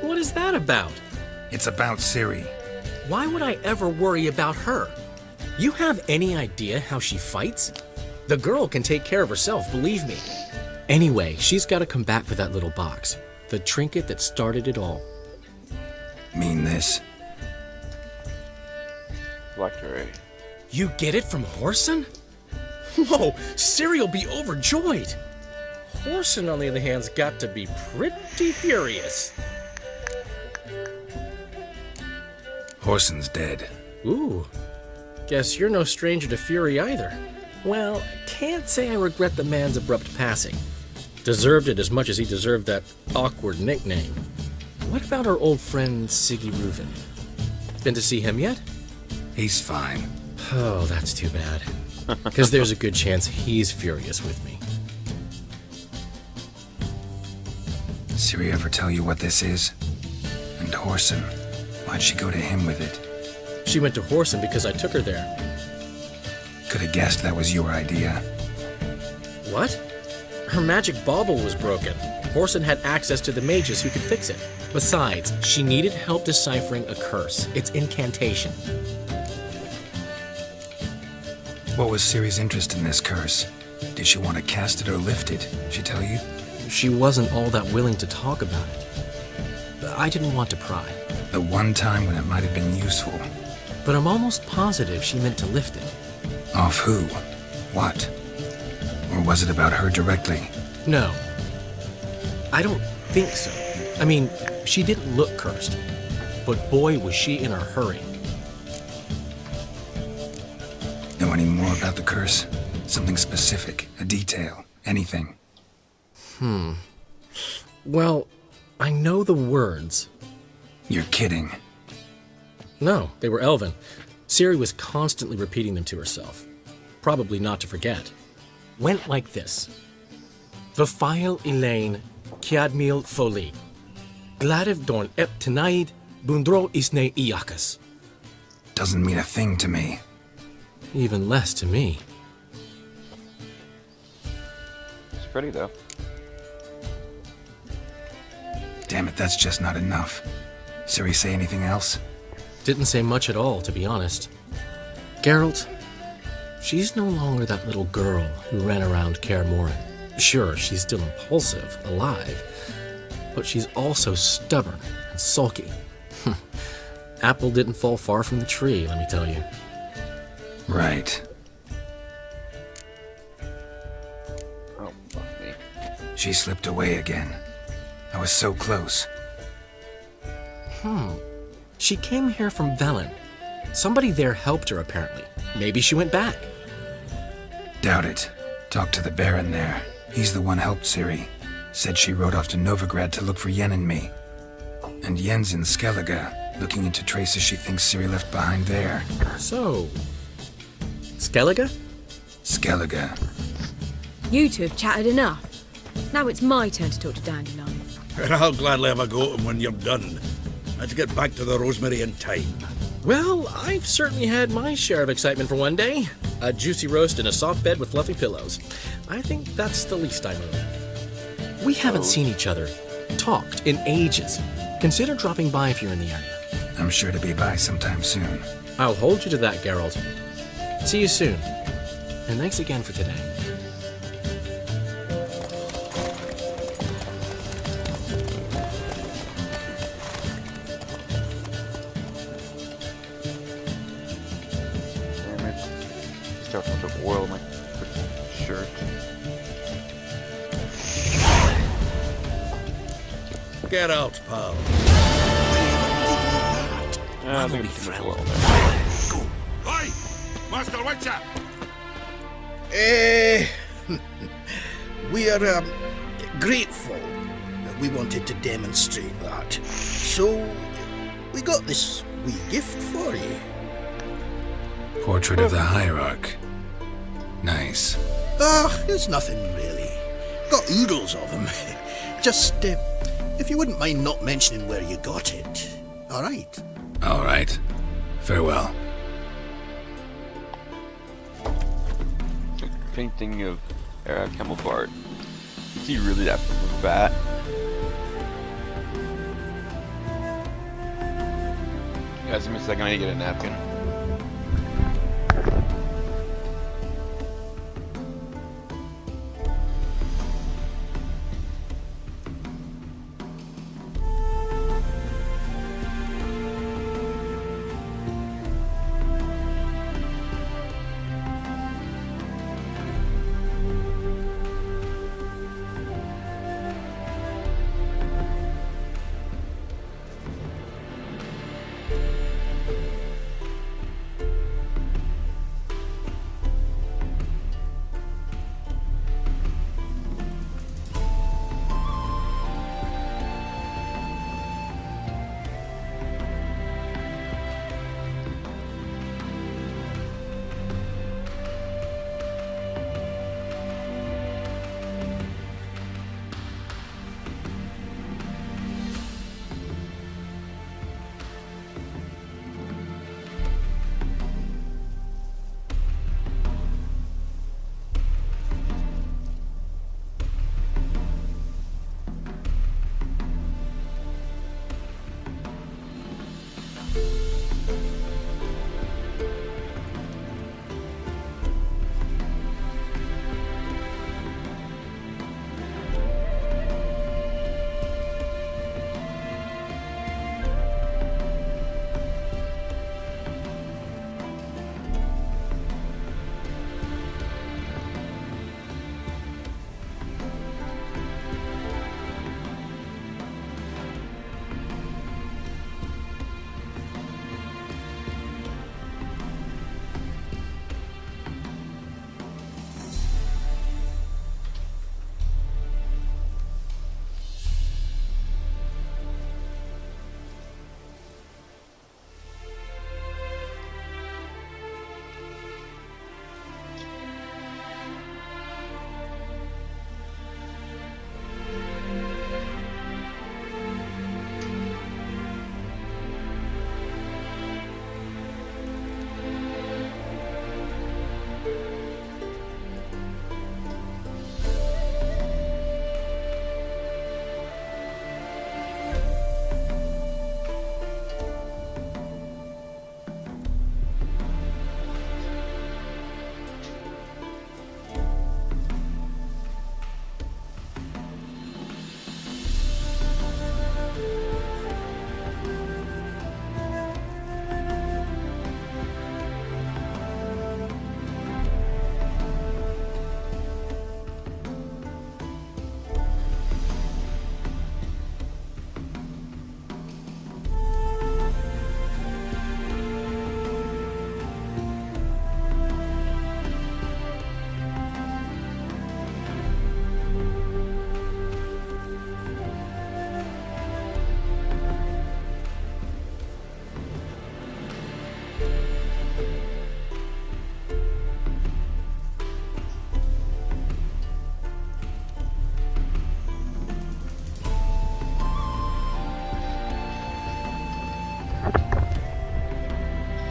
What is that about? It's about Ciri. Why would I ever worry about her? You have any idea how she fights? The girl can take care of herself, believe me. Anyway, she's got to come back for that little box. The trinket that started it all. Mean this? Electorate. You get it from Horson? Whoa, Ciri'll be overjoyed. Horson, on the other hand, has got to be pretty furious. Horson's dead. Ooh, guess you're no stranger to fury either. Well, can't say I regret the man's abrupt passing. Deserved it as much as he deserved that awkward nickname. What about our old friend Siggy Reuven? Been to see him yet? He's fine. Oh, that's too bad. Because there's a good chance he's furious with me. Ciri ever tell you what this is? And Horson, why'd she go to him with it? She went to Horson because I took her there. Could have guessed that was your idea. What? Her magic bauble was broken. Horson had access to the mages who could fix it. Besides, she needed help deciphering a curse. It's incantation. What was Ciri's interest in this curse? Did she want to cast it or lift it? She tell you? She wasn't all that willing to talk about it. I didn't want to pry. The one time when it might have been useful. But I'm almost positive she meant to lift it. Off who? What? Or was it about her directly? No. I don't think so. I mean, she didn't look cursed. But boy, was she in a hurry. Know any more about the curse? Something specific, a detail, anything? Well, I know the words. You're kidding. No, they were Elven. Ciri was constantly repeating them to herself. Probably not to forget. Went like this. Vafile Elaine, Kiadmil Foli. Gladiv Dorn Ep Tenaid, Bundro Isne Iakas. Doesn't mean a thing to me. Even less to me. It's pretty though. Damn it, that's just not enough. Ciri say anything else? Didn't say much at all, to be honest. Geralt, she's no longer that little girl who ran around Kaer Morhen. Sure, she's still impulsive, alive, but she's also stubborn and sulky. Apple didn't fall far from the tree, let me tell you. Right. Oh, fuck me. She slipped away again. I was so close. She came here from Velen. Somebody there helped her, apparently. Maybe she went back. Doubt it. Talk to the Baron there. He's the one helped Ciri. Said she rode off to Novigrad to look for Yen and me. And Yen's in Skellige, looking into traces she thinks Ciri left behind there. So, Skellige? Skellige. You two have chatted enough. Now it's my turn to talk to Dandelion. I'll gladly have a go at him when you're done. Let's get back to the Rosemary in time. Well, I've certainly had my share of excitement for one day. A juicy roast in a soft bed with fluffy pillows. I think that's the least I'm owed. We haven't seen each other, talked, in ages. Consider dropping by if you're in the area. I'm sure to be by sometime soon. I'll hold you to that, Geralt. See you soon. And thanks again for today. Damn it. Starting with the oil in my shirt. Get out, pal. I think it's too much oil there. Oi! Master Witcher! We are grateful that we wanted to demonstrate that. So, we got this wee gift for you. Portrait of the Hierarch. Nice. It's nothing really. Got oodles of them. Just, if you wouldn't mind not mentioning where you got it. All right. All right. Farewell. Painting of Camelbard. Is he really that fat? Guys, give me a second. I need to get a napkin.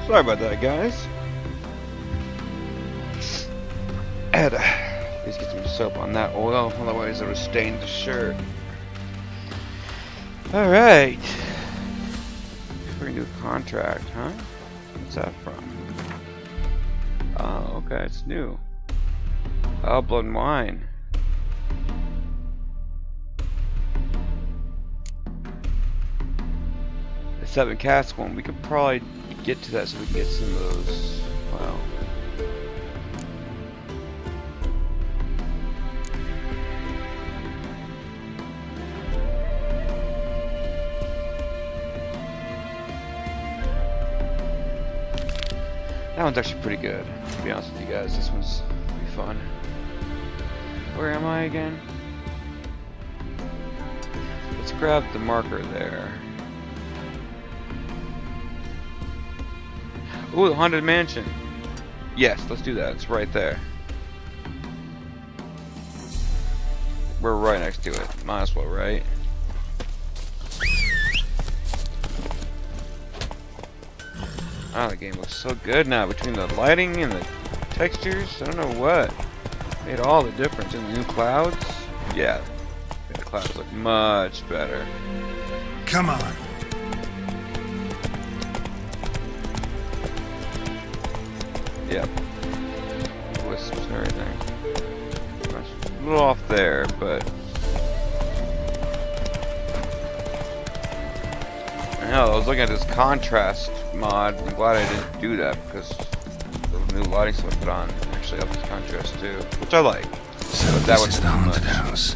Sorry about that, guys. Had to at least get some soap on that oil, otherwise it would stain the shirt. Alright. Free new contract, huh? What's that from? Oh, okay, it's new. Oh, blood and wine. The 7 cask one, we could probably get to that so we can get some of those. Wow. That one's actually pretty good, to be honest with you guys. This one's pretty fun. Where am I again? Let's grab the marker there. Ooh, the Haunted Mansion. Yes, let's do that. It's right there. We're right next to it. Might as well, right? Oh, the game looks so good now between the lighting and the textures. I don't know what made all the difference in the new clouds. Yeah, the clouds look much better. Come on. Yep. Wisps and everything. A little off there, but hell, I was looking at this contrast mod. I'm glad I didn't do that because the new lighting stuff I put on actually ups the contrast too, which I like. So but that this is the haunted house.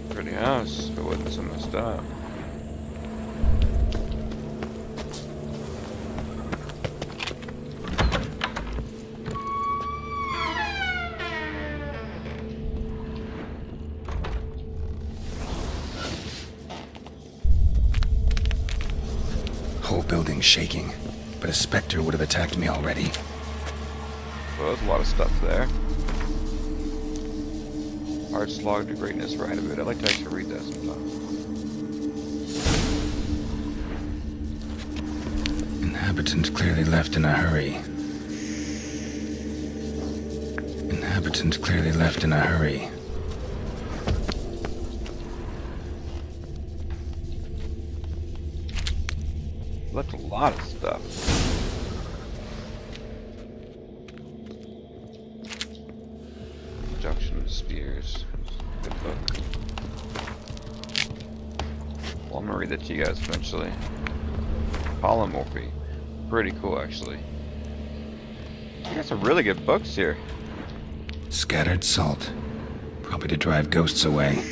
Pretty house, but it wasn't so messed up. Whole building shaking, but a specter would have attacked me already. Well, there's a lot of stuff there. Hard slog to greatness right of it. I'd like to actually read that sometime. Inhabitant clearly left in a hurry. Inhabitant clearly left in a hurry. Left a lot of stuff. Junction of Spears. Good book. Well, I'm gonna read that to you guys eventually. Polymorphy. Pretty cool, actually. You got some really good books here. Scattered salt. Probably to drive ghosts away.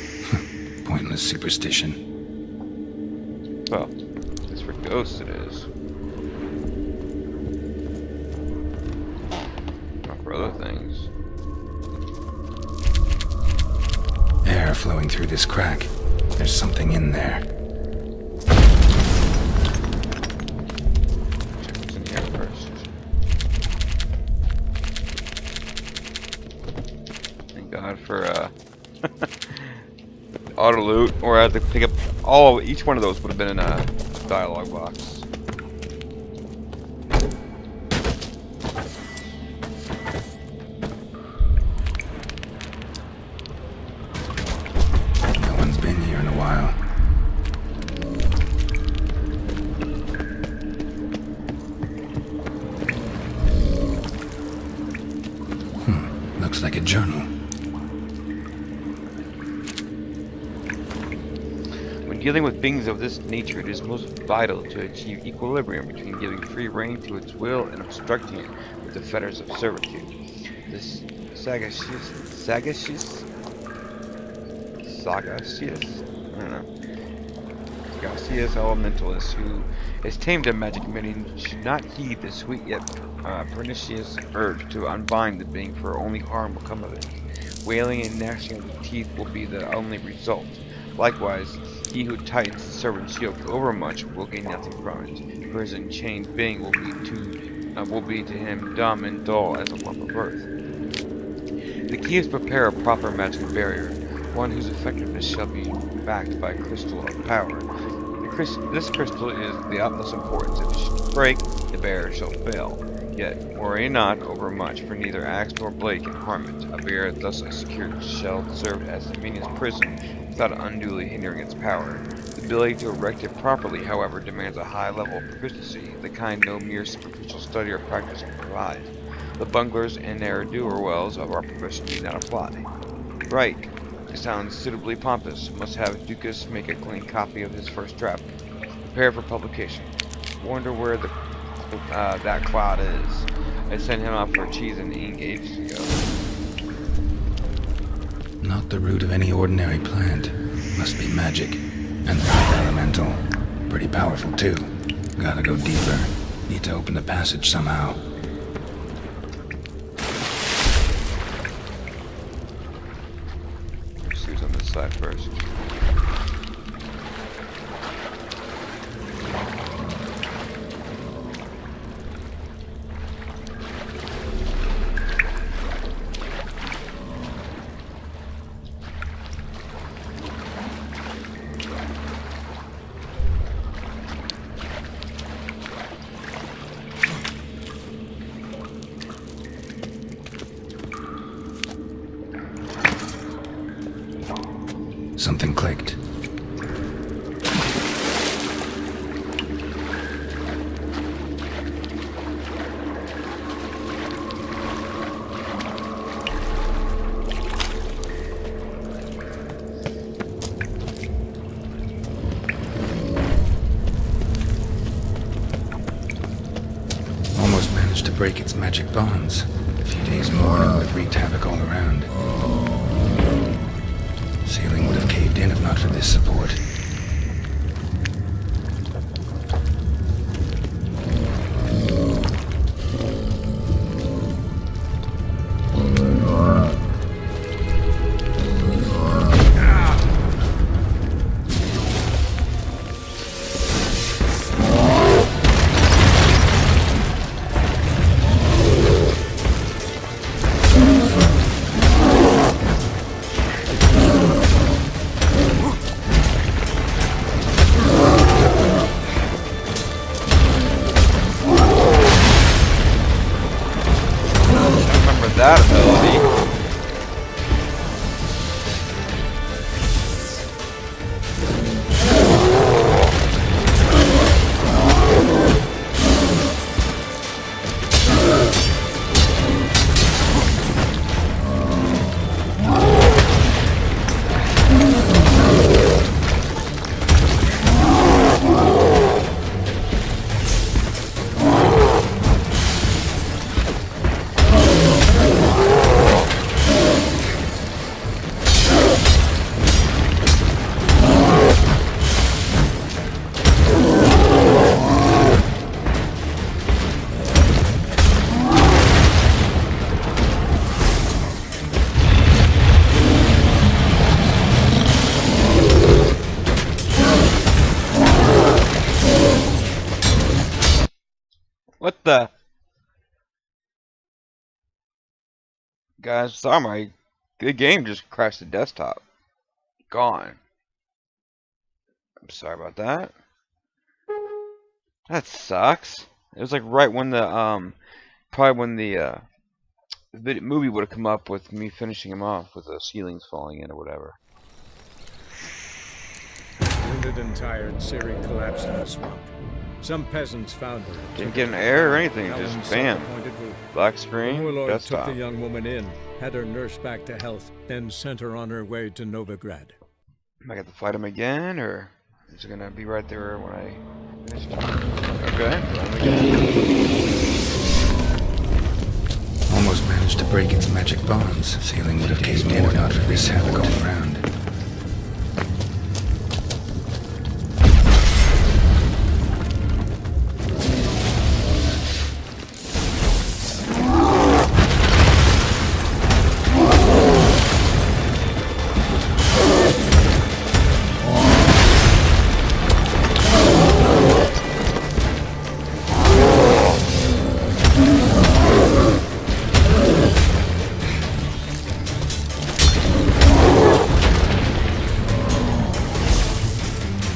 Pointless superstition. Well, it's for ghosts it is. Not for other things. Air flowing through this crack. There's something in there. Check what's in here first. Thank God for auto loot, or I had to pick up each one of those would have been in a dialogue box. No one's been here in a while. Looks like a journal. When dealing with beings of this nature, it is most vital to achieve equilibrium between giving free rein to its will and obstructing it with the fetters of servitude. This sagacious, I don't know. Sagacious elementalist who is tamed of magic minion should not heed the sweet yet pernicious urge to unbind the being, for only harm will come of it. Wailing and gnashing of the teeth will be the only result. Likewise, he who tightens the servant's yoke overmuch will gain nothing from it, for his enchained being will be to him dumb and dull as a lump of earth. The key is to prepare a proper magic barrier, one whose effectiveness shall be backed by a crystal of power. The This crystal is of the utmost importance. If it should break, the bearer shall fail. Yet worry not over much, for neither axe nor blade can harm it. A bearer thus secured shall serve as Dominions prison without unduly hindering its power. The ability to erect it properly, however, demands a high level of proficiency, the kind no mere superficial study or practice can provide. The bunglers and ne'er-do-wells of our profession need not apply. Right. It sounds suitably pompous. Must have Ducas make a clean copy of his first draft. Prepare for publication. Wonder where that cloud is. I sent him out for cheese and ink ages ago. Not the root of any ordinary plant. Must be magic. And the earth elemental. Pretty powerful too. Gotta go deeper. Need to open the passage somehow. See what's on this side first. Something clicked. Almost managed to break its magic bonds. A few days more and it would have wreaked havoc all around. Ceiling would have caved in if not for this support. That ability. What the? Guys, sorry, the game just crashed the desktop. Gone. I'm sorry about that. That sucks. It was like right when the probably when the movie would have come up with me finishing him off with the ceilings falling in or whatever. Wounded and tired, Siri collapsed in the swamp. Some peasants found her. Didn't get an error or anything, just bam. Black The screen, warlord took desktop. the young woman in, had her nursed back to health, then sent her on her way to Novigrad. Am I got to fight him again, or is it gonna be right there when I finish? Okay, fight him again. Almost managed to break its magic bonds. Ceiling would have caved in if not for this havoc all around.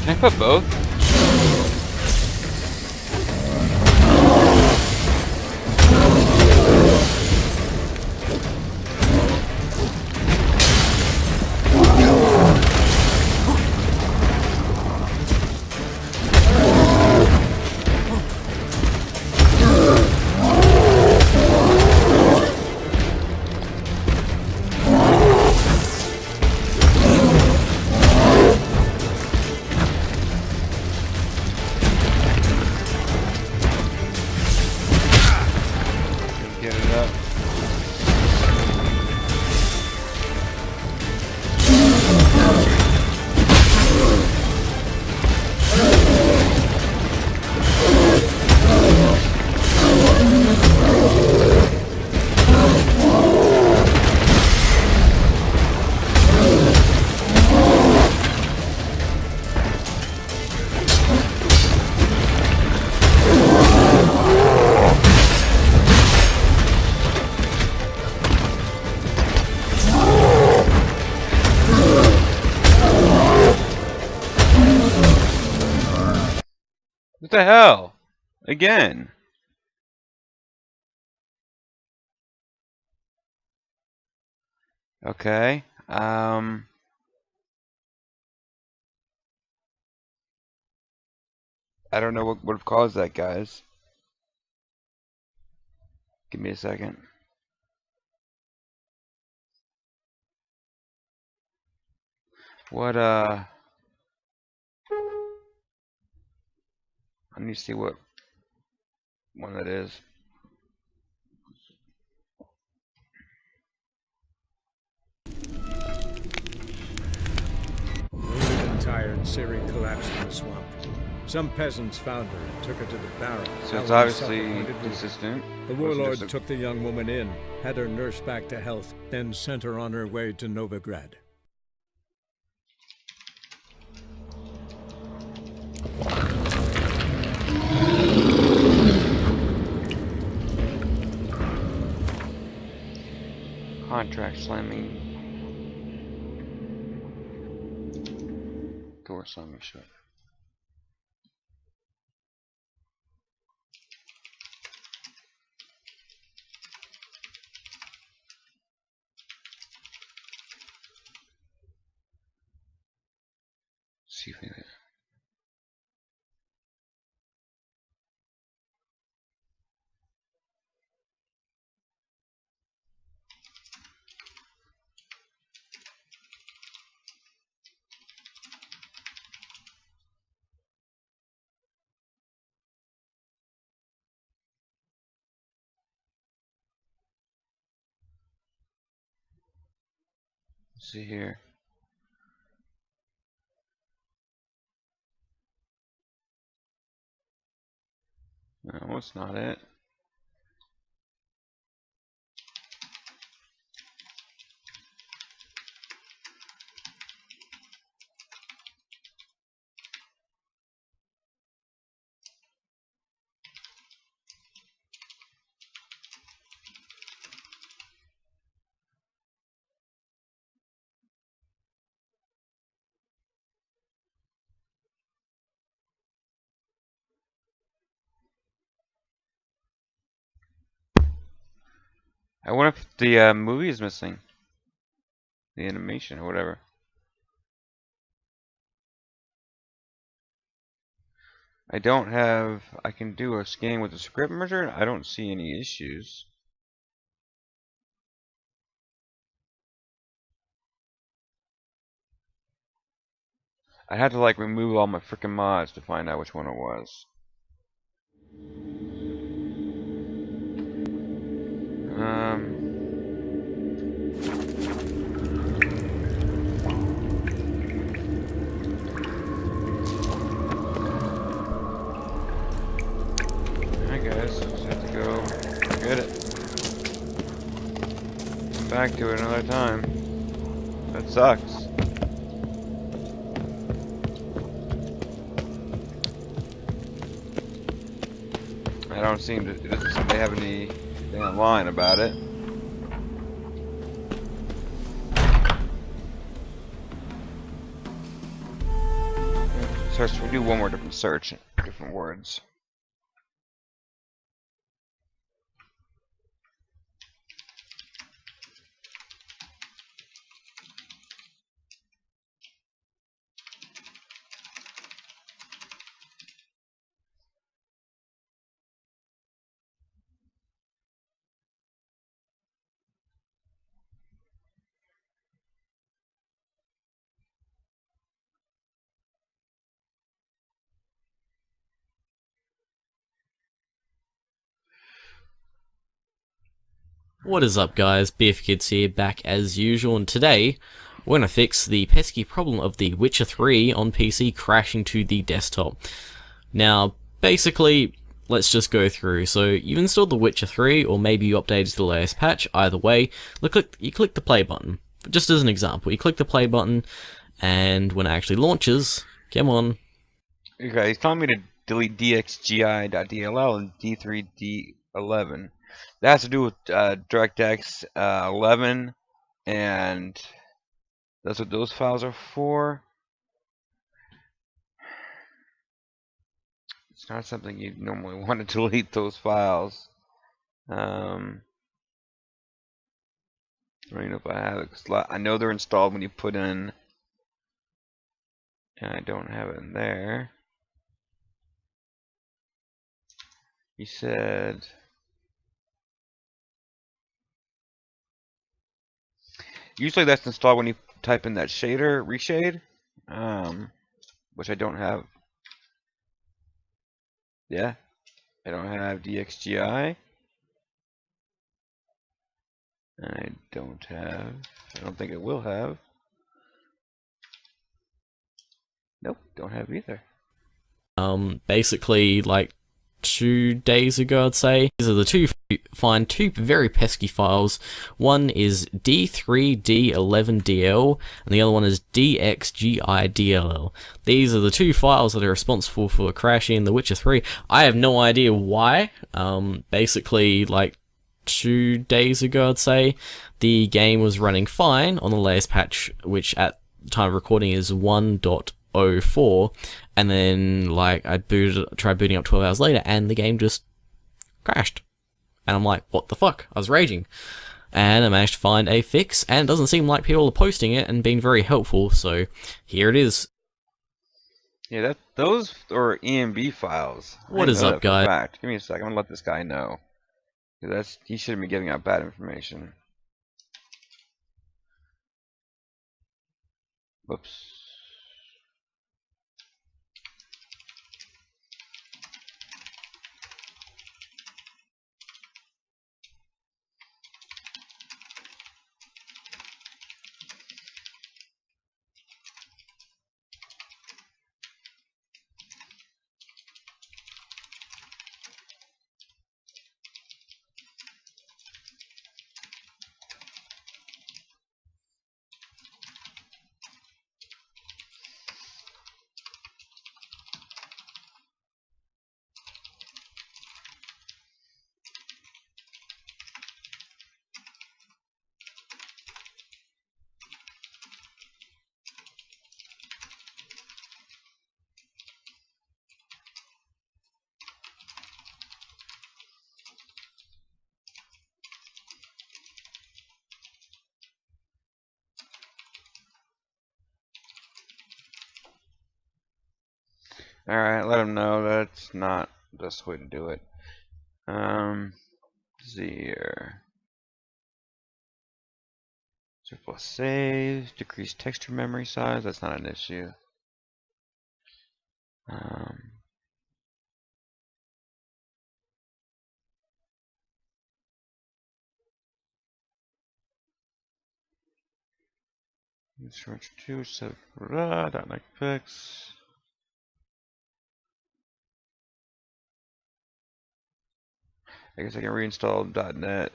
Can I put both? What the hell? Again. Okay. I don't know what would have caused that, guys. Give me a second. What, I need to see what one that is. Wounded and tired, Siri collapsed in the swamp. Some peasants found her and took her to the barrow. So it's Helen obviously suffered wounded wounds. consistent. The warlord took the young woman in, had her nursed back to health, then sent her on her way to Novigrad. Contract slamming. Door slamming shut. See if we see here. No, it's not it. I wonder if the movie is missing. The animation or whatever. I don't have... I can do a scan with the script merger. I don't see any issues. I had to like remove all my freaking mods to find out which one it was. Alright guys, just have to go get it. Come back to it another time. That sucks. I don't seem to, it doesn't seem to have anything online about it. Search, we'll do one more different search, different words. What is up guys, BF Kids here, back as usual, and today we're going to fix the pesky problem of The Witcher 3 on PC crashing to the desktop. Now, basically, let's just go through. So, you've installed The Witcher 3, or maybe you updated to the latest patch, either way, you click the play button. Just as an example, you click the play button, and when it actually launches, come on. Okay, he's telling me to delete dxgi.dll and d3d11. That has to do with DirectX 11, and that's what those files are for. not something you'd normally want to delete those files. I don't even know if I have it, 'cause I know they're installed when you put in, and I don't have it in there. You said usually that's installed when you type in that shader reshade, which I don't have. Yeah, I don't have DXGI. I don't think it will have. Nope, don't have either. Basically, like 2 days ago, I'd say. These are the two very pesky files. One is D3D11DL, and the other one is DXGIDLL. These are the two files that are responsible for crashing The Witcher 3. I have no idea why. Basically, like 2 days ago, I'd say, the game was running fine on the latest patch, which at the time of recording is 1.04, and then like I tried booting up 12 hours later, and the game just crashed. And I'm like, what the fuck? I was raging. And I managed to find a fix, and it doesn't seem like people are posting it and being very helpful, so here it is. Yeah, those are EMB files. What is up, guys? Give me a second. I'm gonna let this guy know. He shouldn't be giving out bad information. Whoops. Alright, let him know that's not the best way to do it. See here. Surplus saves, decrease texture memory size, that's not an issue. Search 2, .NET fix. I guess I can reinstall .NET.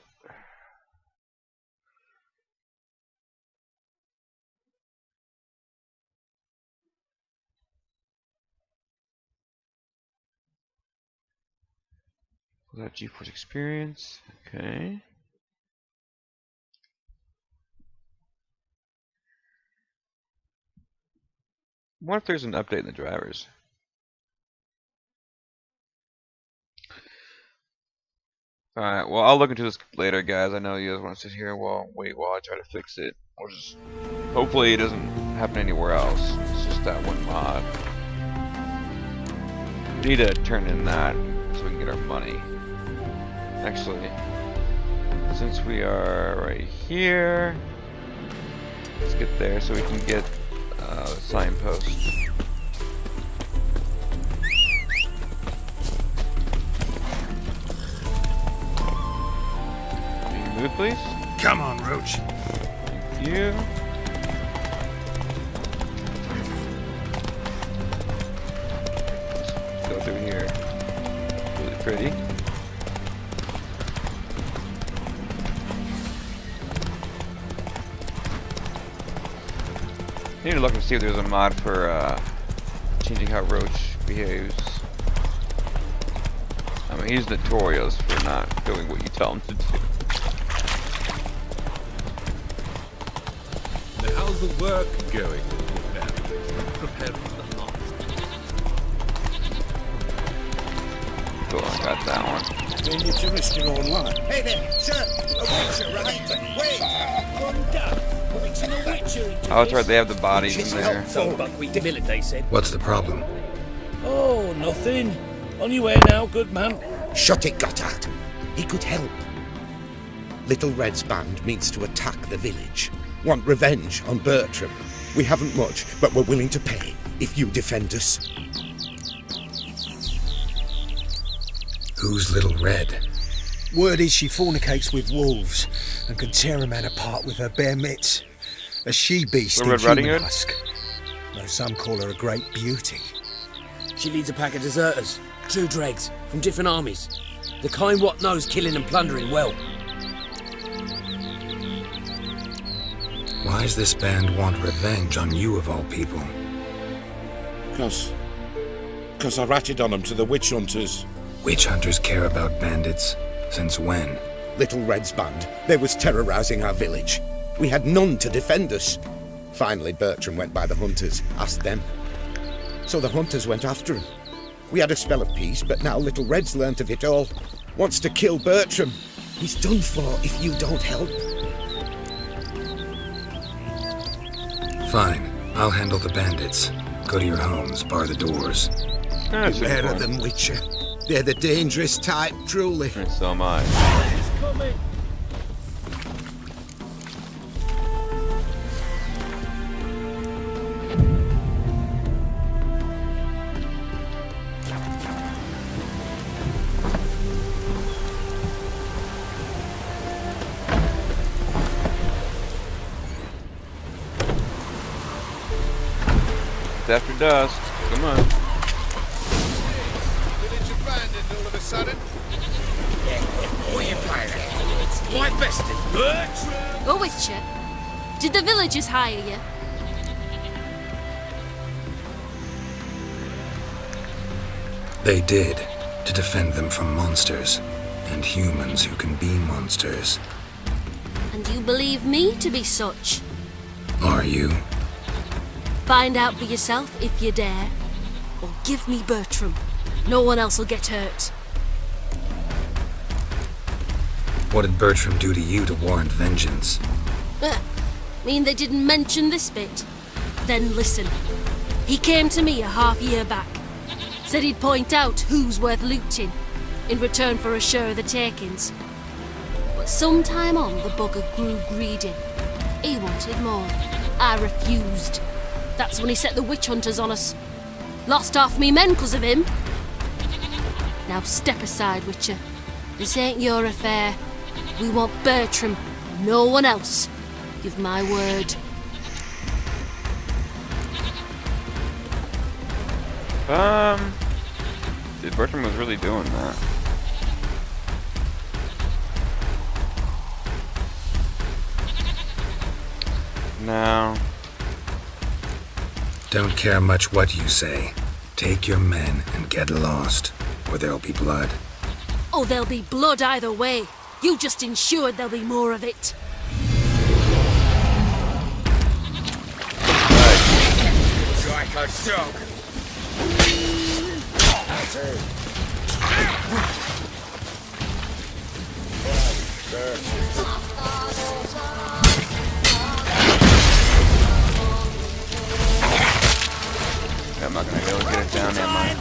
Was that GeForce Experience? Okay. What if there's an update in the drivers? Alright, well, I'll look into this later, guys. I know you guys want to sit here and wait while I try to fix it. Or just hopefully it doesn't happen anywhere else. It's just that one mod. We need to turn in that so we can get our money. Actually, since we are right here, let's get there so we can get the signpost. Move, please. Come on, Roach. Thank you. Let's go through here. Really pretty. I need to look and see if there's a mod for changing how Roach behaves. I mean, he's notorious for not doing what you tell him to do. How's the work going? Preparing the lot. Cool, I got that one. Then you to risk your own life. Hey there, sir. A witcher, right? Wait. Oh, that's right, they have the bodies in there. So buckwheat millet, they said. What's the problem? Oh, nothing. On your way now, good man. Shut it, Gotthard. He could help. Little Red's band means to attack the village. Want revenge on Bertram. We haven't much, but we're willing to pay if you defend us. Who's Little Red? Word is she fornicates with wolves and can tear a man apart with her bare mitts. A she-beast in Red Riding human Hood? husk. Though some call her a great beauty. She leads a pack of deserters, true dregs, from different armies. The kind what knows killing and plundering well. Why's this band want revenge on you of all people? Cause I ratted on them to the witch hunters. Witch hunters care about bandits? Since when? Little Red's band, they was terrorizing our village. We had none to defend us. Finally, Bertram went by the hunters, asked them. So the hunters went after him. We had a spell of peace, but now Little Red's learnt of it all. Wants to kill Bertram. He's done for if you don't help. Fine, I'll handle the bandits. Go to your homes, bar the doors. Beware of them, Witcher. They're the dangerous type, truly. And so am I. It's after dusk. Come on. Village abandoned all of a sudden. What are you playing at? Quite bested. Bertram! Oh, Witcher, did the villagers hire you? They did, to defend them from monsters, and humans who can be monsters. And you believe me to be such? Are you? Find out for yourself if you dare, or give me Bertram. No one else will get hurt. What did Bertram do to you to warrant vengeance? Mean they didn't mention this bit? Then listen. He came to me a half year back. Said he'd point out who's worth looting, in return for a share of the takings. But sometime on, the bugger grew greedy. He wanted more. I refused. That's when he set the witch hunters on us. Lost half me men 'cause of him. Now step aside, Witcher. This ain't your affair. We want Bertram, no one else. Give my word. Dude, Bertram was really doing that. No. Don't care much what you say. Take your men and get lost, or there'll be blood. Oh, there'll be blood either way. You just ensured there'll be more of it. Like a dog. I'm not gonna be able to get it down, am I?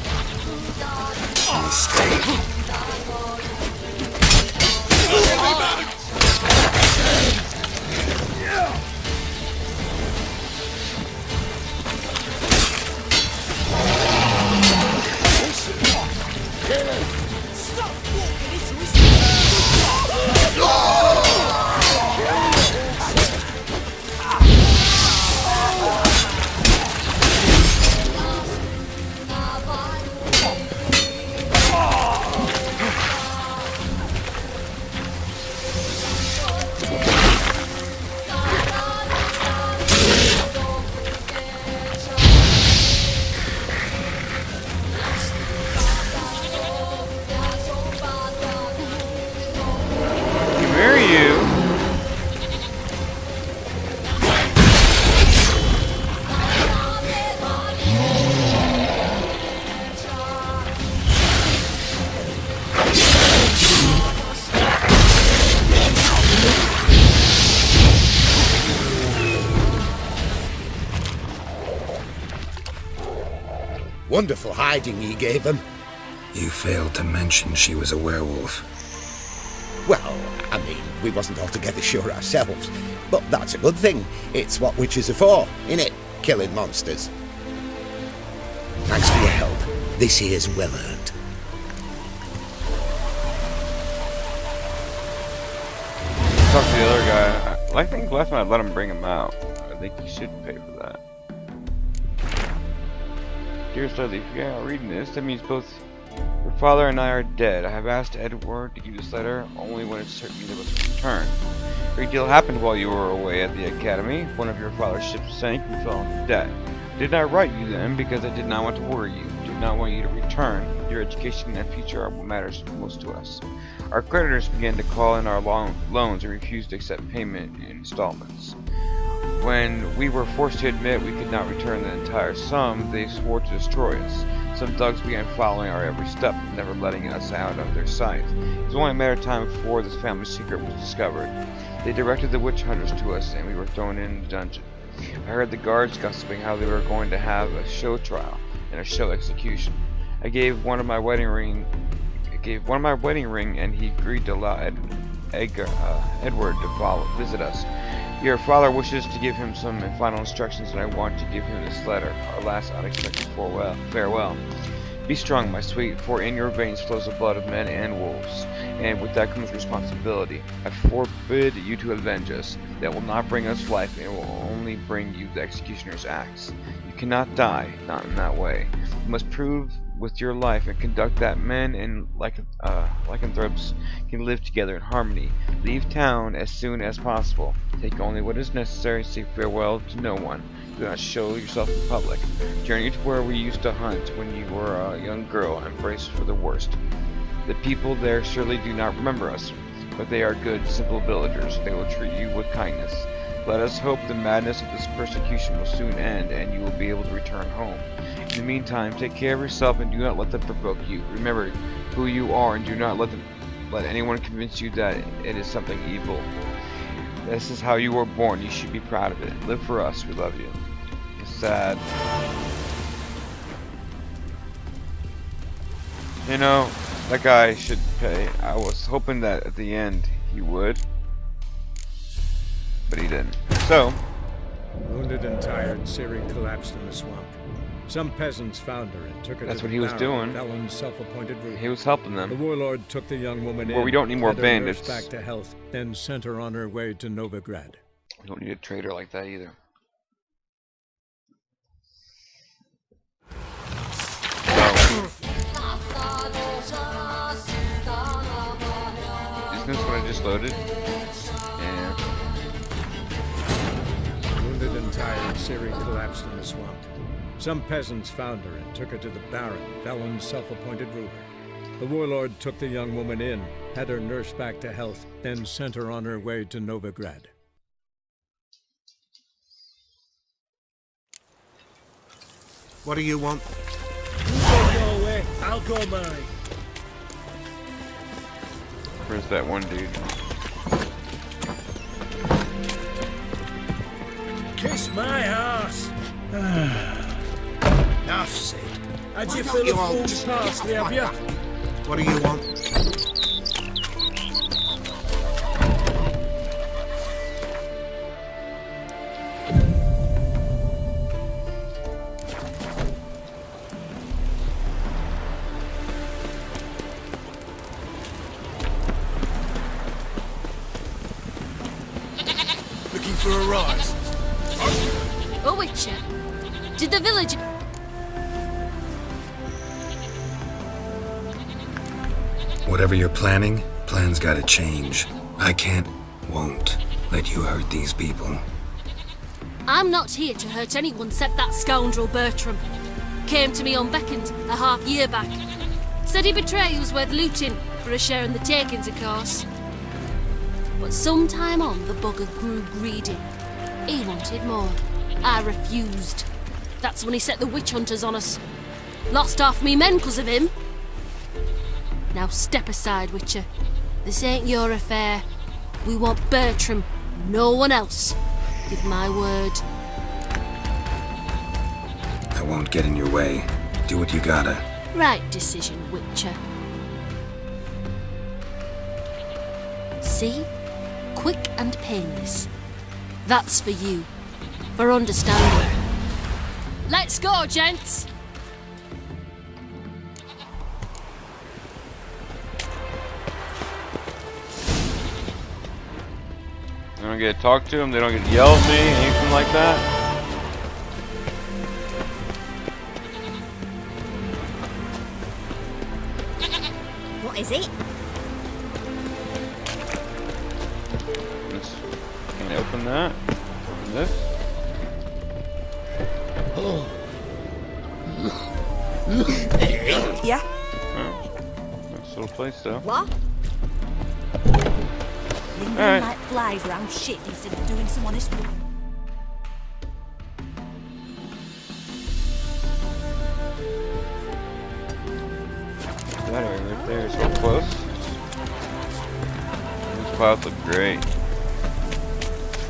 Wonderful hiding he gave them. You failed to mention she was a werewolf. Well, I mean, we wasn't altogether sure ourselves. But that's a good thing. It's what witches are for, innit? Killing monsters. Thanks for your help. This here's well earned. Talk to the other guy. I think last time I let him bring him out. I think he should pay for that. Dear Studley, if you're reading this, that means both your father and I are dead. I have asked Edward to give you this letter only when it's certain either of us return. A great deal happened while you were away at the academy. One of your father's ships sank and fell into debt. I did not write you then because I did not want to worry you. I did not want you to return. Your education and future are what matters most to us. Our creditors began to call in our loans and refused to accept payment in installments. When we were forced to admit we could not return the entire sum, they swore to destroy us. Some thugs began following our every step, never letting us out of their sight. It was only a matter of time before this family secret was discovered. They directed the witch hunters to us, and we were thrown in the dungeon. I heard the guards gossiping how they were going to have a show trial and a show execution. I gave one of my wedding ring, and he agreed to allow Edward to visit us. Your father wishes to give him some final instructions, and I want to give him this letter, our last unexpected farewell. Be strong, my sweet, for in your veins flows the blood of men and wolves, and with that comes responsibility. I forbid you to avenge us. That will not bring us life, and it will only bring you the executioner's axe. You cannot die, not in that way. You must prove with your life and conduct that men and lycanthropes can live together in harmony. Leave town as soon as possible. Take only what is necessary. Say farewell to no one. Do not show yourself in public. Journey to where we used to hunt when you were a young girl and brace for the worst. The people there surely do not remember us, but they are good, simple villagers. They will treat you with kindness. Let us hope the madness of this persecution will soon end and you will be able to return home. In the meantime, take care of yourself and do not let them provoke you. Remember who you are and do not let anyone convince you that it is something evil. This is how you were born. You should be proud of it. Live for us. We love you. It's sad. You know, that guy should pay. I was hoping that at the end he would, but he didn't. So, wounded and tired, Siri collapsed in the swamp. Some peasants found her and took her that's to what the he was barren, doing. Ellen's self-appointed ruler. He was helping them. The warlord took the young woman in, we don't need more had her bandits. nursed back to health, then sent her on her way to Novigrad. We don't need a traitor like that either. Isn't this what I just loaded? Yeah. Wounded and tired, Siri collapsed in the swamp. Some peasants found her and took her to the baron, Ellen's self-appointed ruler. The warlord took the young woman in, had her nursed back to health, then sent her on her way to Novigrad. What do you want? You go your way, I'll go mine. Where's that one dude? Kiss my ass. Enough said. Had you fill a fool's parsley, have you? What do you want? Looking for a rise? A witcher? Did the village... Whatever you're planning, plans gotta change. I can't, won't let you hurt these people. I'm not here to hurt anyone except that scoundrel Bertram. Came to me unbeckoned a half year back. Said he'd betray who's worth looting for a share in the takings, of course. But sometime on, the bugger grew greedy. He wanted more. I refused. That's when he set the witch hunters on us. Lost half me men 'cause of him. Now step aside, Witcher. This ain't your affair. We want Bertram, no one else. Give my word. I won't get in your way. Do what you gotta. Right decision, Witcher. See? Quick and painless. That's for you. For understanding. Let's go, gents! I don't get to talk to them, they don't get to yell at me, anything like that. What is it? Can I open that? Open this? Yeah? Oh, nice little place though. What? Lingering Alright. like flies around shit instead of doing some honest work. That area right there, so close. These clouds look great.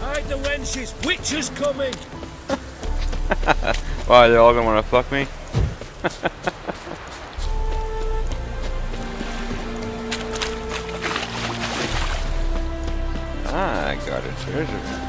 Hide the wenches! Witcher's coming! Why, they're all gonna wanna fuck me? Ah, I got a treasure.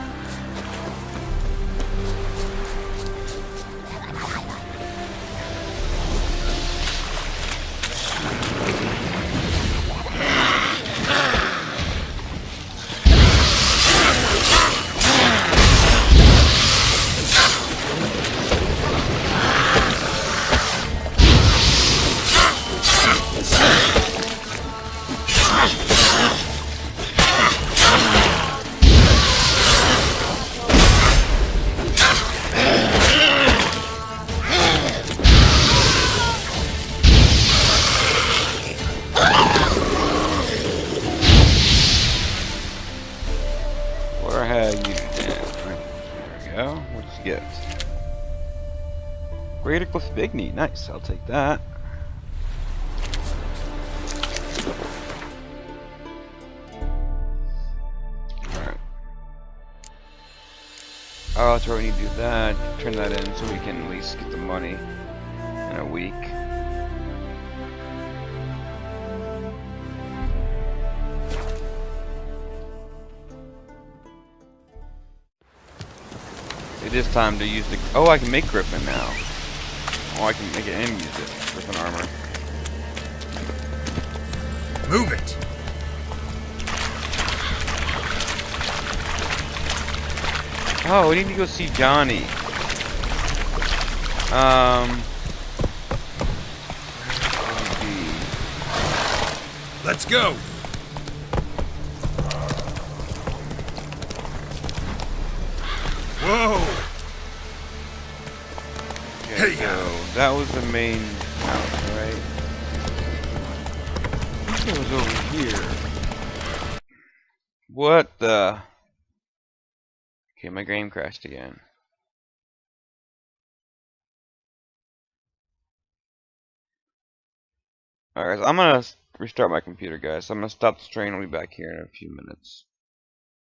Where have you been? There we go. What'd you get? Greater Cliff Bigny. Nice, I'll take that. Alright. Oh, that's right, we need to do that. Turn that in so we can at least get the money in a week. It is time to use the... Oh, I can make Griffin now. Oh, I can make it and use it. Griffin armor. Move it! Oh, we need to go see Johnny. Let's go! Whoa! Okay, so that was the main house, right? I think it was over here. What the? Okay, my game crashed again. Alright, I'm gonna restart my computer, guys. I'm gonna stop the stream and I'll be back here in a few minutes.